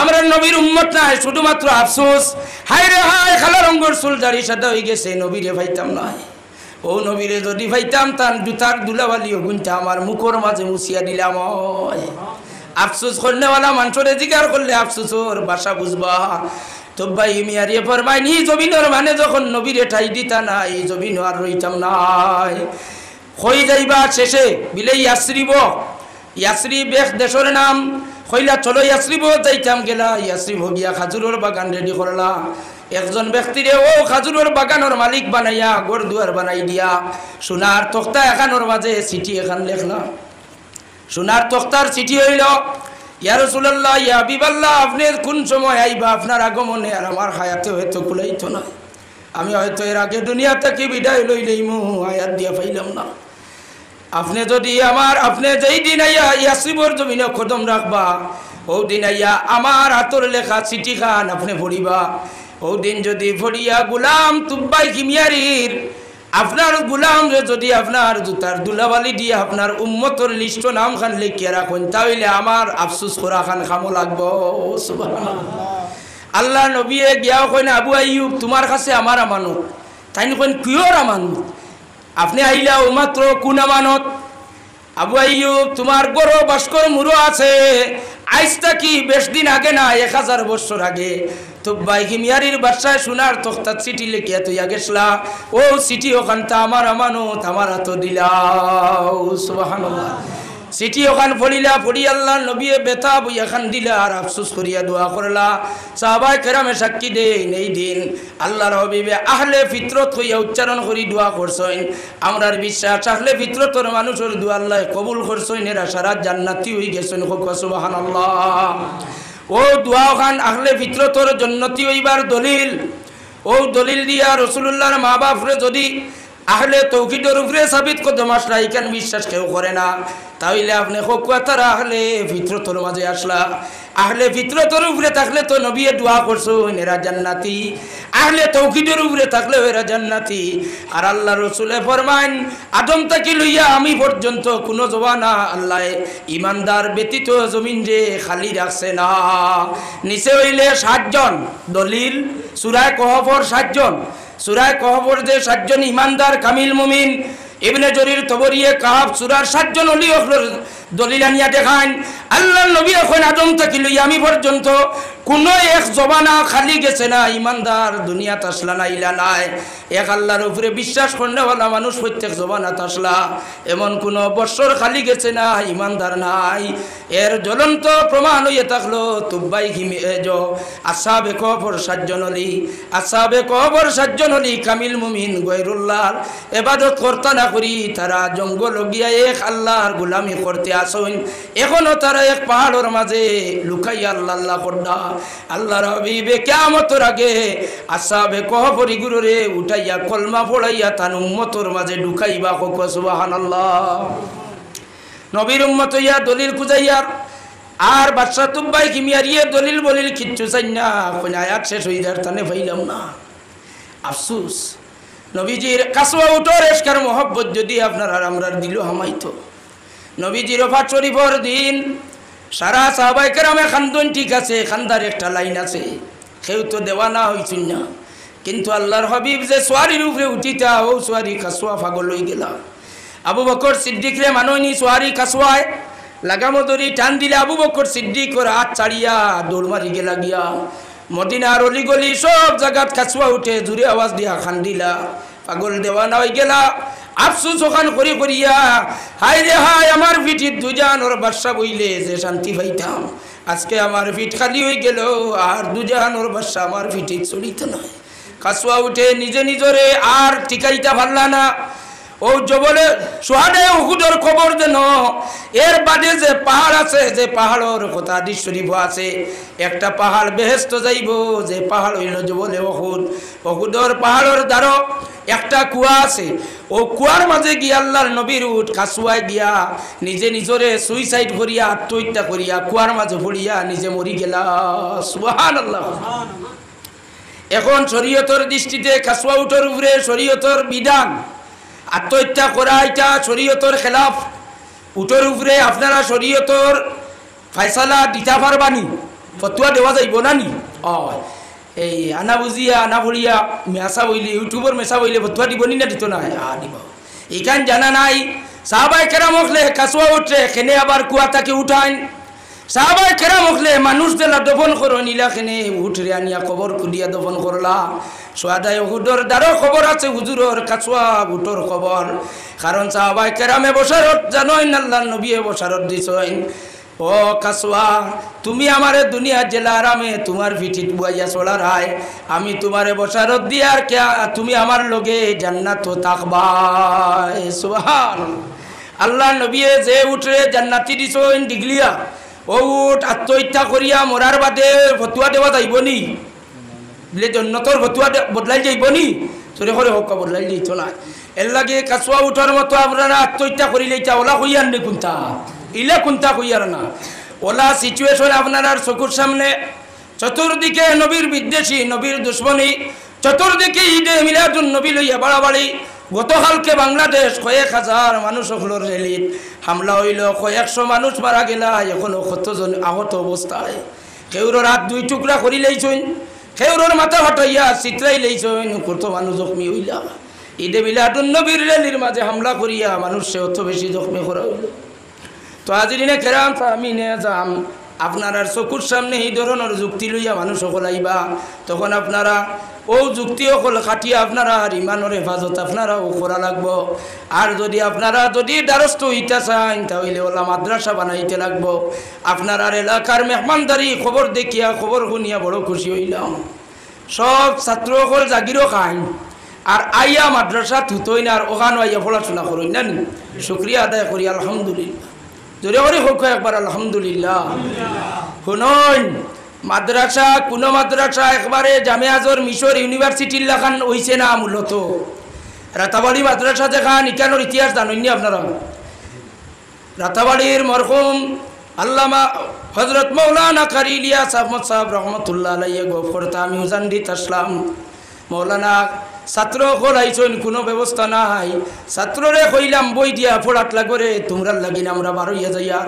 আমরা নবীর উম্মত নাই, শুধুমাত্র আফসোস হায় রে হায় খালা রঙ্গর চুল দাড়ি সাদা হয়ে গেছে নবীরে পাইতাম নাই। ও নবীরে যদি পাইতাম তার জুতার দুলাবালিও গুনটা আমার মুখর মাঝে মুছিয়া দিলাম। আফসোস করনেওয়ালা মানুষরে জিজ্ঞার করলে আফসোসর বাসা বুঝবা। তুব্বাই মিয়ারিয়ে ফরমাইন এই জমিনের মানে যখন নবীরে ঠাই দিতা না এই জমিন আর রইতাম নাই। হই যাইবা শেষে বিলে ইয়াসরিব এক দেশের নাম কইলা চলো ইয়াসরিব যাইতাম গেলা। ইয়াসরিব গিয়া খাজুরের বাগান রেডি করলা, একজন ব্যক্তিরে ও খাজুরের বাগানের মালিক বানাইয়া ঘর দুয়ার বানাই দিয়া সোনার তক্তা এখানোর মাঝে চিঠি এখান লেখলা। সোনার তক্তার চিঠি হইল ইয়া রাসূলুল্লাহ ইয়া হাবিবাল্লাহ আপনি কোন সময় আইবা, আপনার আগমনে আর আমার হায়াতে হয়তো কুলাইতো না, আমি হয়তো এর আগে দুনিয়া থেকে বিদায় লইলেইমু আয়াত দিয়া পাইলাম না। আপনি যদি আপনি যেই দিন আইয়া ইয়াসরিবর জমিনে কদম রাখবা ও দিন আইয়া আমার হাতর লেখা চিঠি খান আপনি পড়িবা। ও দিন যদি পড়িয়া গুলাম তুব্বাই কিমিয়ারির আপনার গুলাম যদি আপনার জুতার দুলাবালি দিয়ে আপনার উম্মতর লিস্ট নাম খান লিখিয়া রাখুন তাহলে আমার আফসোস করা খান খামো লাগবো। সুবহানাল্লাহ। আল্লাহ নবী গিয়াও কইন আবু আইয়ুব তোমার কাছে আমার আমানত, তাই কইন কিয়র আমানত, আপনি আইলা ও মাত্র কোন আমানত? আবু আইয়ুব তোমার গরো বাস্কর মুরো আছে আইসটা কি বেশ দিন আগে না 1000 বছর আগে তুব্বাই কিমিয়ারির বাদশায় সোনার তখতার চিঠি লিখিয়া তুইয়া গেছলা, ও চিঠি ওখানটা আমার আমানত আমার হাত দিলাও। সুবহানাল্লাহ। চিঠি ওখান পড়িলা পড়ি আল্লাহ নবী বেতা বইয়া খান দিলা আর আফসোস করিয়া দোয়া করলা। সাহাবায়ে কেরামে সাক্ষী দেন এই দিন আল্লাহর হাবিবে আহলে ফিতরত হইয়া উচ্চারণ করি দোয়া করছেন। আমরার বিশ্বাস আহলে ফিতরতর মানুষের দোয়া আল্লাহ কবুল করছেন, এরা সারা জান্নাতি হয়ে গেছেন। সুবহানাল্লাহ। ও দোয়া খান আহলে ফিতরতর জান্নাতি হইবার দলিল, ও দলিল দিয়া রাসূলুল্লাহর মা বাপরে যদি আহলে তৌহিদের উপরে সাবিত কদম আসলা এখান বিশ্বাস কেউ করে না, তাইলে আপনি হকুয়া তারা আহলে ফিতরতর মাঝে আসলা। আহলে ফিতরতের উপরে থাকলে তো নবী দোয়া করছো এরা জান্নাতি, আহলে তৌহিদের উপরে থাকলে এরা জান্নাতি। আর আল্লাহ রসুলে ফরমান আদম থেকে লইয়া আমি পর্যন্ত কোনো জবানা আল্লাহ ইমানদার ব্যতীত জমিন যে খালি রাখছে না। নিচে হইলে 60 জন দলিল, সূরা কহফর 60 জন, সূরা কহফর যে 60 জন ইমানদার কামিল মুমিন, ইবনে জরির তবরিয়ে কাহাব সূরার 60 জন ওলি হকর দলিল আনিয়া দেখান আল্লাহর নবী এখন আদম থেকে লইয়া আমি পর্যন্ত কোন এক জবানা খালি গেছে না, ইমানদার দুনিয়াতে আসলা না ইলা নাই। এক আল্লাহর উপরে বিশ্বাস করনেওয়ালা মানুষ প্রত্যেক জবানাত আসলা, এমন কোন বছর খালি গেছে না ইমানদার নাই। এর জ্বলন্ত প্রমাণ হইয়া থাকলো তুব্বাই ঘিমেজ আসহাবে কহফর 60 জন ওলি, আসহাবে কহফর 60 জন ওলি কামিল মুমিন গয়রুল্লাহর ইবাদত করতে না করি তারা জঙ্গল গিয়া এক আল্লাহর গোলামি করতে আসেন। এখনো তারা এক পাহাড়ের মাঝে লুকাইয়া আল্লাহ আল্লাহ করদা। আল্লাহর হাবিবে কিয়ামতের আগে আসহাবে কহফরি গুরুরে উঠাইয়া কলমা পড়াইয়া তার উম্মতের মাঝে ঢুকাইবা। কোক সুবহানাল্লাহ। নবীর উম্মত হইয়া দলিল খুঁজাইয়া আর বাদশা তুব্বাই কিমিয়ারিয়ে দলিল বলিল কিচ্ছু চাই না, কোন আয়াত শেষ হয়ে যার তানে পাইলাম না। আফসোস নবীজির কাসওয়া উঠোর এসকার মহব্বত যদি আপনার আর আমরার দিল হামাইতো। নবীজির ওফাত শরীফের দিন সারা সাহাবায়ে কেরামে খান্দন, ঠিক আছে খান্দার একটা লাইন আছে, কেউ তো দেওয়ানা হইছেন না, কিন্তু আল্লাহর হাবিব যে সোয়ারির উপরে উঠিতা ও সোয়ারি কাসওয়া পাগল হয়ে গেলা। আবু বকর সিদ্দিক রে মাননি সোয়ারি কাসওয়ায় লাগামো দড়ি টান দিলে আবু বকর সিদ্দিক ওর হাত ছাড়িয়া দৌড় মারি গেলা গিয়া মদিনার অলি গলি সব জায়গাত কাসওয়া উঠে জুড়ে আওয়াজ দিয়া খান্দিলা, পাগল দেওয়ানা হয়ে গেলা। আফসোস ওখান করি করিয়া হাই রে হাই আমার পিঠিত দুজানোর বাদশা বইলে যে শান্তি পাইতাম, আজকে আমার পিঠ খালি হয়ে গেল আর দুজানোর বাদশা আমার পিঠিত চলিত নয়। কাসওয়া উঠে নিজে নিজরে আর টিকাইতা পারলা না। ও জবলে সুহাদে উহুদের খবর দেন, এর বাদে যে পাহাড় আছে, যে পাহাড়ের কথা হাদিস শরীফ আছে, একটা পাহাড় বেহেশত যাইব, যে পাহাড় হইল জবলে উহুদ। উহুদের পাহাড়ের দ্বারা একটা কুয়া আছে, ও কুয়ার মাঝে গিয়া আল্লাহর নবীর উঠ কাসওয়ায় গিয়া নিজে নিজরে সুইসাইড করিয়া আত্মহত্যা করিয়া কুয়ার মাঝে পড়িয়া নিজে মরি গেলা। সুবহানাল্লাহ। এখন শরীয়তের দৃষ্টিতে কাসওয়া উঠের উপরে শরীয়তের বিধান, আত্মহত্যা করা এটা শরীয়তের খেলাফ। উঠোর উপরে আপনারা শরীয়তের ফয়সালা দিতে পারবানি, ফতুয়া দেওয়া যাইব না নি? এই আনা বুঝিয়া আনা ভরিয়া মেসা বইলে ইউটিউবের মেসা বইলে ফতুয়া দিবনি না দিত না? দিব। এইখান জানা নাই সাহাবায়ে কেরাম হলে কাসওয়া উঠে খেনে আবার কুয়া তাকে উঠান। সাহাবায়ে কেরাম হলে মানুষ দেলা দফন করো নিলা খেনে উঠরে আনিয়া কবর খুদিয়া দফন করলা। সোয়াদায় উহুদের দ্বারও খবর আছে হুজুরের কাসওয়া উঠোর খবর, কারণ সাহাবায়ে কেরামে বশারত জানোই আল্লাহর নবী বশারত দিছেন, ও কাসওয়া তুমি আমারে দুনিয়া জেলা আরামে তোমার পিঠিত বুয়াইয়া চলার হায়, আমি তোমারে বশারত দি আর তুমি আমার লগে জান্নাত থাকবা। সুবহানাল্লাহ। আল্লাহর নবী যে উঠরে জান্নাতি দিছেন ডিগলিয়া, ও উঠ আত্মহত্যা করিয়া মরার বাদে ফতুয়া দেওয়া যাইব নি? বলে জন্নতর ফতুয়া বদলাই যাইব নি? চরে করে হোক বদলাই যাইত না। এর লাগে কাসওয়া উঠার মতো আপনারা আত্মহত্যা করিলে এটা ওলা হইয়ার নি কোনটা, ইলা কোনটা হইয়ার না। ওলা সিচুয়েশন আপনার চকুর সামনে, চতুর্দিকে নবীর বিদ্বেষী, নবীর দুশ্মনী, চতুর্দিকে ঈদে মিলাদুন নবী লইয়া বাড়াবাড়ি। গতকালকে বাংলাদেশ কয়েক হাজার মানুষ হলোর রেলিত হামলা হইল, কয়েকশো মানুষ মারা গেলা, এখনো কতজন আহত অবস্থায়। কেউর রাত 2 টুকরা করি লইছেন, কেউর মাথা হটাইয়া চিত্রাই লইছেন, কত মানুষ জখমি হইলা। ঈদে মিলাদুন নবীর রেলির মাঝে হামলা করিয়া মানুষে অত বেশি জখমি করা হইল। তো আজিরিনে কেরাম আমি নে যাম আপনার চকুর সামনে এই ধরনের যুক্তি লইয়া মানুষ সকল আইবা, তখন আপনারা ও যুক্তি সকল খাটিয়া আপনারা আর ইমানের হেফাজত আপনারাও করা লাগবো। আর যদি আপনারা যদি দ্বারস্থ হইতে চান তাহলে ওলা মাদ্রাসা বানাইতে লাগবো। আপনার আর এলাকার মেহমানদারি খবর দেখিয়া খবর শুনিয়া বড় খুশি হইলাম। সব ছাত্র সকল জাগিরও খান আর আইয়া মাদ্রাসা থুতইন আর ওখানে আইয়া পড়াশোনা করইন না, শুক্রিয়া আদায় করি আলহামদুলিল্লাহ। জোরে করে হোক একবার আলহামদুলিল্লাহ। শুনুন, মাদ্রাসা কোনো মাদ্রাসা একবারে জামে আজর মিশর ইউনিভার্সিটির লাখান হইছে না। মূলত রাতাবাড়ি মাদ্রাসা দেখান ইকানোর ইতিহাস জানেননি আপনারা? রাতাবাড়ির মরহুম আল্লামা হযরত মাওলানা কারি ইলিয়াস আহমদ সাহেব রহমতুল্লাহ আলাইহি গফরতা আমি জানদিত আসলাম মাওলানা ছাত্র খোলাইছেন কোনো ব্যবস্থা নাই ছাত্ররে কইলাম বই দিয়া পড়াত লাগরে তোমরা লাগিন আমরা বারইয়া যাইয়া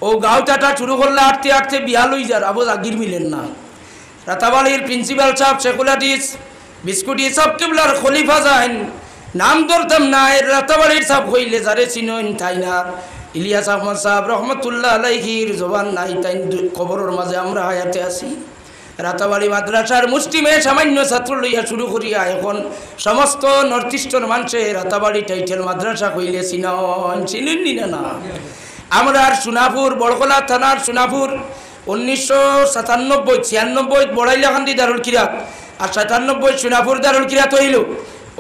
ও গাঁওটাটা শুরু করলে আটতে আটতে বিয়া লই যার আবু জাগির মিলেন না রাতাবাড়ির প্রিন্সিপাল সাহেব শেখুল হাদিস বিস্কুটি সব কিবলার খলিফা যাইন নাম ধরতাম না এর রাতাবাড়ির সাহেব হইলে যারে চিনইন তাই না ইলিয়াস আহমদ সাহেব রহমতুল্লাহ আলাইহির জবান নাই তাই কবরের মাঝে আমরা হায়াতে আছি রাতাবাড়ি মাদ্রাসার মুসলিমে সামান্য ছাত্র লইয়া শুরু করিয়া এখন সমস্ত নর্থ ইস্টের মানুষে রাতাবাড়ি টাইটেল মাদ্রাসা কইলে চিনেননি না আমরা সোনাপুর বড়কলা থানার সোনাপুর 1997-96 বড়াইলাকান্দি দারুল কিরাত আর 97 সোনাপুর দারুল কিরাত হইল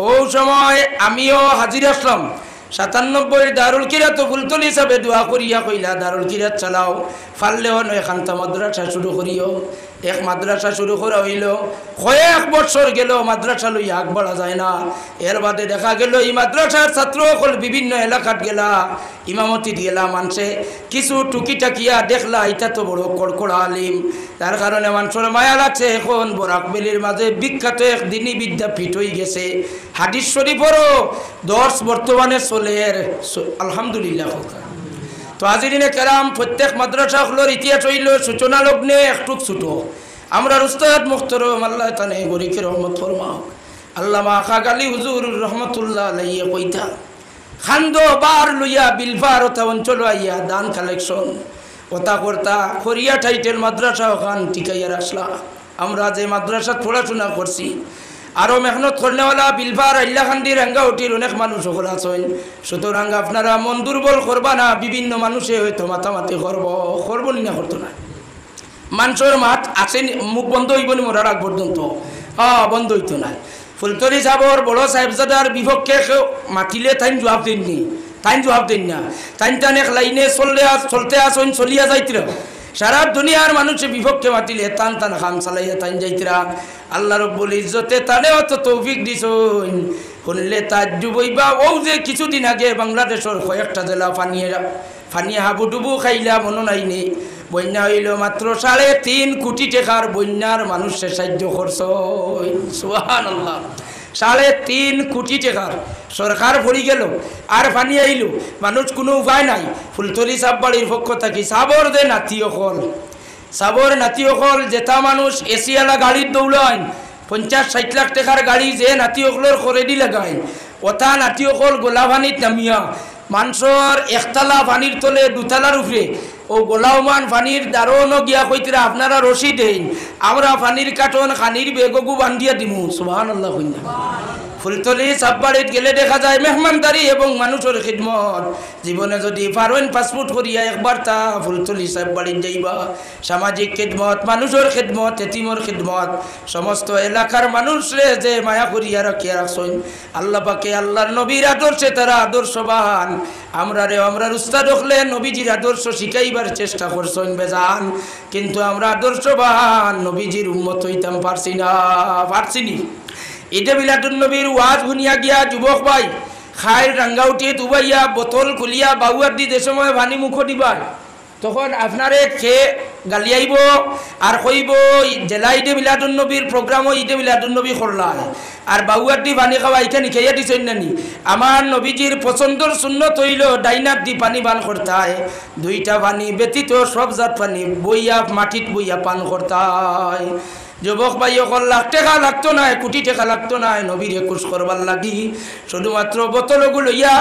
ও সময় আমিও হাজির আসলাম 97 দারুল কিরাত ফুলতলি হিসাবে দোয়া করিয়া কইলা দারুল কিরাত চালাও ফাললেও নয় খান্তা মাদ্রাসা শুরু করিও এক মাদ্রাসা শুরু করা হইল কয়েক বছর গেল মাদ্রাসা লইয়া আগ বাড়া যায় না এর বাদে দেখা গেল এই মাদ্রাসার ছাত্র সকল বিভিন্ন এলাকাত গেলা ইমামতিত গেলা মানুষে কিছু টুকি টাকিয়া দেখলা এটা তো বড় কড়কড়া আলিম তার কারণে মানুষের মায়া লাগছে এখন বরাকবেলির মাঝে বিখ্যাত এক দিনী বিদ্যাপীঠ হয়ে গেছে হাদিস শরীফেরও দর্শ বর্তমানে চলে আলহামদুলিল্লাহ তো আজিরিনে কেরাম প্রত্যেক মাদ্রাসা হলোর ইতিহাস হইল সূচনা লগ্নে একটুক ছোটো আমরা উস্তাদ মুখতরম আল্লাহ তানে গরিকে রহমত ফরমাও আল্লামা খাক আলী হুজুর রহমতুল্লাহ আলাইহি কইতা খান্দ বার লইয়া বিলফার ওটা অঞ্চল আইয়া দান কালেকশন ওটা করতা খরিয়া টাইটেল মাদ্রাসা ওখান টিকাইয়া আসলা আমরা যে মাদ্রাসা পড়াশোনা করছি আরও মেহনত করলেওয়ালা বিলবার আল্লাহান্দি রাঙ্গা উঠির অনেক মানুষ সকল আছেন সুতরাং আপনারা মন দুর্বল করবা না বিভিন্ন মানুষে হয়তো মাতামাতি করব না করতো না মানুষের মাত আসেন মুখ বন্ধ হইব নি মরার আগ পর্যন্ত বন্ধ হইতো না ফুলতলি সাহর বড় সাহেবজাদার বিপক্ষে মাতিলে তাইন জবাব দেননি তাইন জবাব দেন না তাইন টান এক লাইনে চলতে আসেন চলিয়া যাইতিরা সারা দুনিয়ার মানুষের বিপক্ষে মাতিলে টান টান খাম চালাইয়া তাইন যাইতিরা আল্লাহ রব্বুল ইজ্জতে তারেও তো তৌফিক দিছইন শুনলে তাজ্জুব হইবা ও যে কিছুদিন আগে বাংলাদেশের কয়েকটা জেলা ফানিয়া হাবুডুবু খাইলা মনে নাই নে বন্যা হইল মাত্র 3.5 কোটি টাকার বন্যার মানুষের সাহায্য খরচ সুবহানাল্লাহ 3.5 কোটি টাকার সরকার ভরি গেল আর পানি আইল মানুষ কোনো উপায় নাই ফুলতলি সাববাড়ির পক্ষ থাকি সাবর দে নাতিও হল সাবর নাতিও হল যেটা মানুষ এসিয়ালা গাড়ির দৌড়ায় 50-60 লাখ টাকার গাড়ি যে নাতিওকলর খরেডি লাগায় ওটা নাতিওকল গোলাভানিত নামিয়া মানুষের একতলা পানির তলে দুতলার উপরে ও গোলাওমান পানির দারোনো গিয়া কইতরা আপনারা রশি দেন আমরা পানির কার্টন খানির বেগগু বান্ধিয়া দিমু সুবহানাল্লাহ কইনা ফুলতলি সাববাড়িত গেলে দেখা যায় মেহমানদারি এবং মানুষের খিদমত জীবনে যদি পারেন পাসপোর্ট করিয়া একবার তা ফুলতলি সাববাড়িত যাইবা সামাজিক খিদমত মানুষের খিদমত এতিমর খিদমত সমস্ত এলাকার মানুষরে যে মায়া করিয়া রাখিয়া রাখছেন আল্লাহ পাকে আল্লাহর নবীর আদর্শে তারা আদর্শবান আমরা উস্তাদ হলে নবীজির আদর্শ শিখাইবার চেষ্টা করছেন বেজান কিন্তু আমরা আদর্শবান নবীজির উম্মত হইতাম পারছিনি ঈদে মিলাদুন নবীর ওয়াজ শুনিয়া গিয়া যুবক ভাই খাই রাঙ্গা উঠিয়ে দুবাইয়া বোতল খুলিয়া বাউয়ার দি যে সময় ভানি মুখ দিবার তখন আপনারে খেয়ে গালিয়াইব আর কইব জেলা ঈদে মিলাদুন নবীর প্রোগ্রামও ঈদে মিলাদুন নবী করলাম আর বাউয়ার দি পানি খাওয়া এখানে খেয়ে দিছেন নানি আমার নবীজির পছন্দর সুন্নত হইল ডাইনার দি পানি পান করতায় 2টা পানি ব্যতীত সব জাত পানি বইয়া মাটিত বইয়া পান করতায় যুবক ভাই সকল লাখ টাকা লাগতো না কোটি টাকা লাগতো না নবীর একুশ করবার লাগি শুধুমাত্র বোতলগুলো ইয়া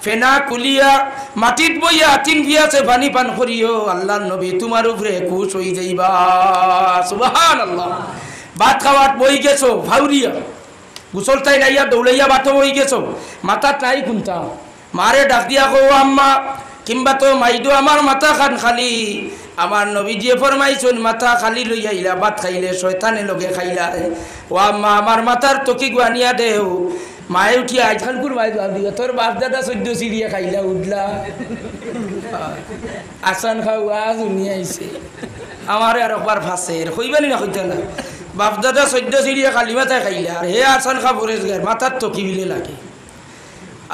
ফেনা কুলিয়া মাটিত বইয়া তিন ভিয়াছে পানি পান করিও আল্লাহর নবী তোমার উপরে খুশ হই যাইবা সুবহানাল্লাহ ভাত খাওয়াত বই গেছো ভাউরিয়া গুসলতাই নাইয়া দৌড়াইয়া বাতো বই গেছো মাথাত নাই কুন্তা মারে ডাক দিয়া কো আম্মা কিংবা তো মাইদো আমার মাথা খান খালি আমার নবীজিয়ে ফরমাইছেন মাথা খালি লইয়া আইলা ভাত খাইলে শয়তানে লগে খাইলা ও আম্মা আমার মাথার তকি গুয়ানিয়া দেও মায়ে উঠিয়া আজকাল কুর মাই দিয়া তোর বাপ দাদা 14 সিরিয়া খাইলা উঠলা আসান খাওয়া দুনিয়া আইছে আমার আর একবার ফাঁসের কইবানি না কইতে না বাপ দাদা 14 সিরিয়া খালি মাথায় খাইলা আর হে আসান খা পরেশগার মাথার তকি বিলে লাগে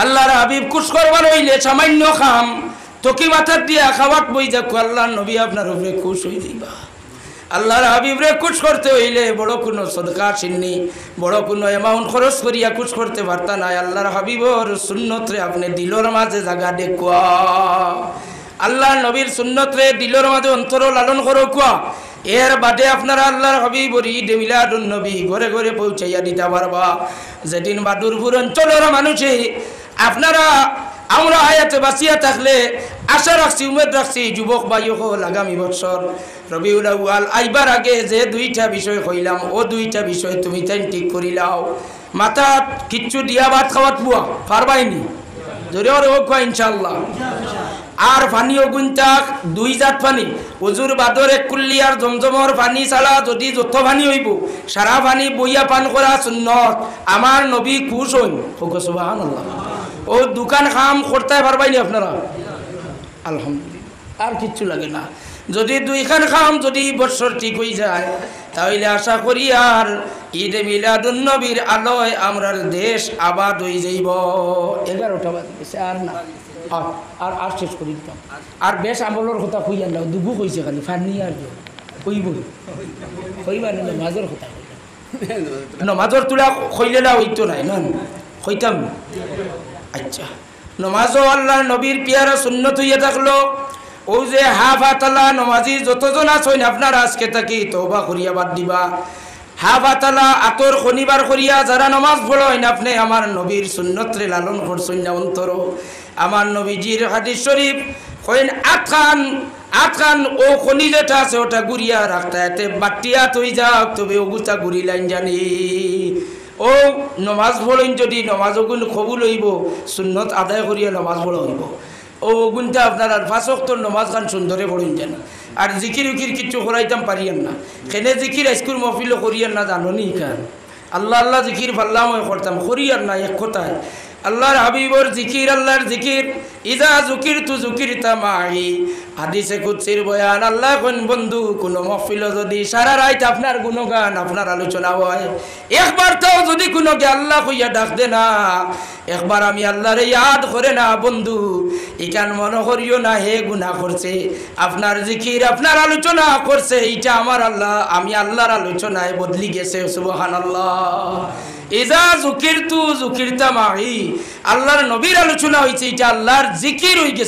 আল্লাহর হাবিব কুশ করবার হইলে সামান্য খাম তোকে মাথার দিয়া খাওয়াত বই যাক আল্লাহর নবী আপনার উপরে খুশ হয়ে যাইবা। আল্লাহর হাবিবরে খুশ করতে হইলে বড় কোনো সদকা চিন্নি বড় কোনো অ্যামাউন্ট খরচ করিয়া খুশ করতে পারতা নাই। আল্লাহর হাবিবর সুন্নতরে আপনি দিলর মাঝে জায়গা দেখুয়া, আল্লাহর নবীর সুন্নতরে দিলর মাঝে অন্তর লালন করো কুয়া। এর বাদে আপনারা আল্লাহর হাবিবর ঈদ মিলাদুন নবী ঘরে ঘরে পৌঁছাইয়া দিতে পারবা। যেদিন বাদুরপুর অঞ্চলের মানুষে আপনারা আমরা আয়াতে বাঁচিয়া থাকলে আশা রাখছি, উমেদ রাখছি যুবক ভাই হল আগামী বছর রবিউল আউয়াল আইবার আগে যে দুইটা বিষয় কইলাম ও দুইটা বিষয় তুমি তাই ঠিক করিলাও। মাথা কিচ্ছু দিয়া ভাত খাওয়াত বুয়া পারবাইনি জোরে ওর হোক ইনশাল্লাহ। আর পানিও গুনতাক দুই জাত পানি, উজুর বাদর এক কুল্লিয়ার জমজমর পানি ছাড়া যদি যত পানি হইব সারা পানি বইয়া পান করা সুন্নত। আমার নবী খুশ হইন হোক সুবহানাল্লাহ। ও দোকান খাম করতে পারবাইনি আপনারা আলহামদুলিল্লাহ, আর কিচ্ছু লাগে না। যদি দুইখান খাম যদি বছর ঠিক হয়ে যায় তাহলে আশা করি আর ঈদে মিলাদুন নবীর আলোয় আমরার দেশ আবাদ হয়ে যাইব। 11টা বাজে গেছে আর না, আর আর শেষ করি দিতাম। আর বেশ আমলের কথা কই আনলাম, দুগু কইছে খালি ফানি আর কইব কইবা না নমাজের কথা নমাজের তুলা কইলে না হইতো নাই না কইতাম। আচ্ছা, নমাজও আল্লাহর নবীর পিয়ারা সুন্নত হইয়া থাকলো। ও যে হাফাতালা নমাজি যতজন আছেন আপনারা আজকে থাকি তওবা করিয়া বাদ দিবা। হাফাতালা আতর শনিবার করিয়া যারা নমাজ পড়েন আপনি আমার নবীর সুন্নতরে লালন করছেন না অন্তর। আমার নবীজির হাদিস শরীফ কইন আটখান ও খনি যেটা আছে ওটা গুড়িয়া রাখতে এতে বাটিয়া তৈ যাও তবে ওগুতা গুড়ি লাইন জানি। ও নমাজ পড়েন যদি নমাজ ওগুন কবুল হইব সুন্নত আদায় করিয়া নমাজ পড়া হইব। ও ওগুনটা আপনার আর 5 ওয়াক্ত নমাজ খান সুন্দরে পড়েন যেন। আর জিকির উকির কিচ্ছু করাইতাম পারিয়েন না, খেলে জিকির স্কুল মহফিলও করিয়ান না জানো নি কান আল্লাহ আল্লাহ জিকির পাল্লাম করতাম করিয়ার না। এক কথায় আল্লাহর হাবিবর জিকির আল্লাহর জিকির ইজা জুকির তু জুকির তামাই হাদিসে কুদসির বয়ান। আল্লাহ কোন বন্ধু কোন মহফিল যদি সারা রাত আপনার গুণগান আপনার আলোচনা হয় একবার তাও যদি কোনো আল্লাহ কইয়া ডাক দে না একবার আমি আল্লাহরে ইয়াদ করে না বন্ধু ইকান মনে করিও না হে গুনাহ করছে আপনার জিকির আপনার আলোচনা করছে এটা আমার আল্লাহ আমি আল্লাহর আলোচনায় বদলি গেছে সুবহানাল্লাহ। ইজা জুকিরতু জুকিরতা মাই আল্লাহর নবীর আলোচনা হইছে এটা আল্লাহর জিকির হই গেছে।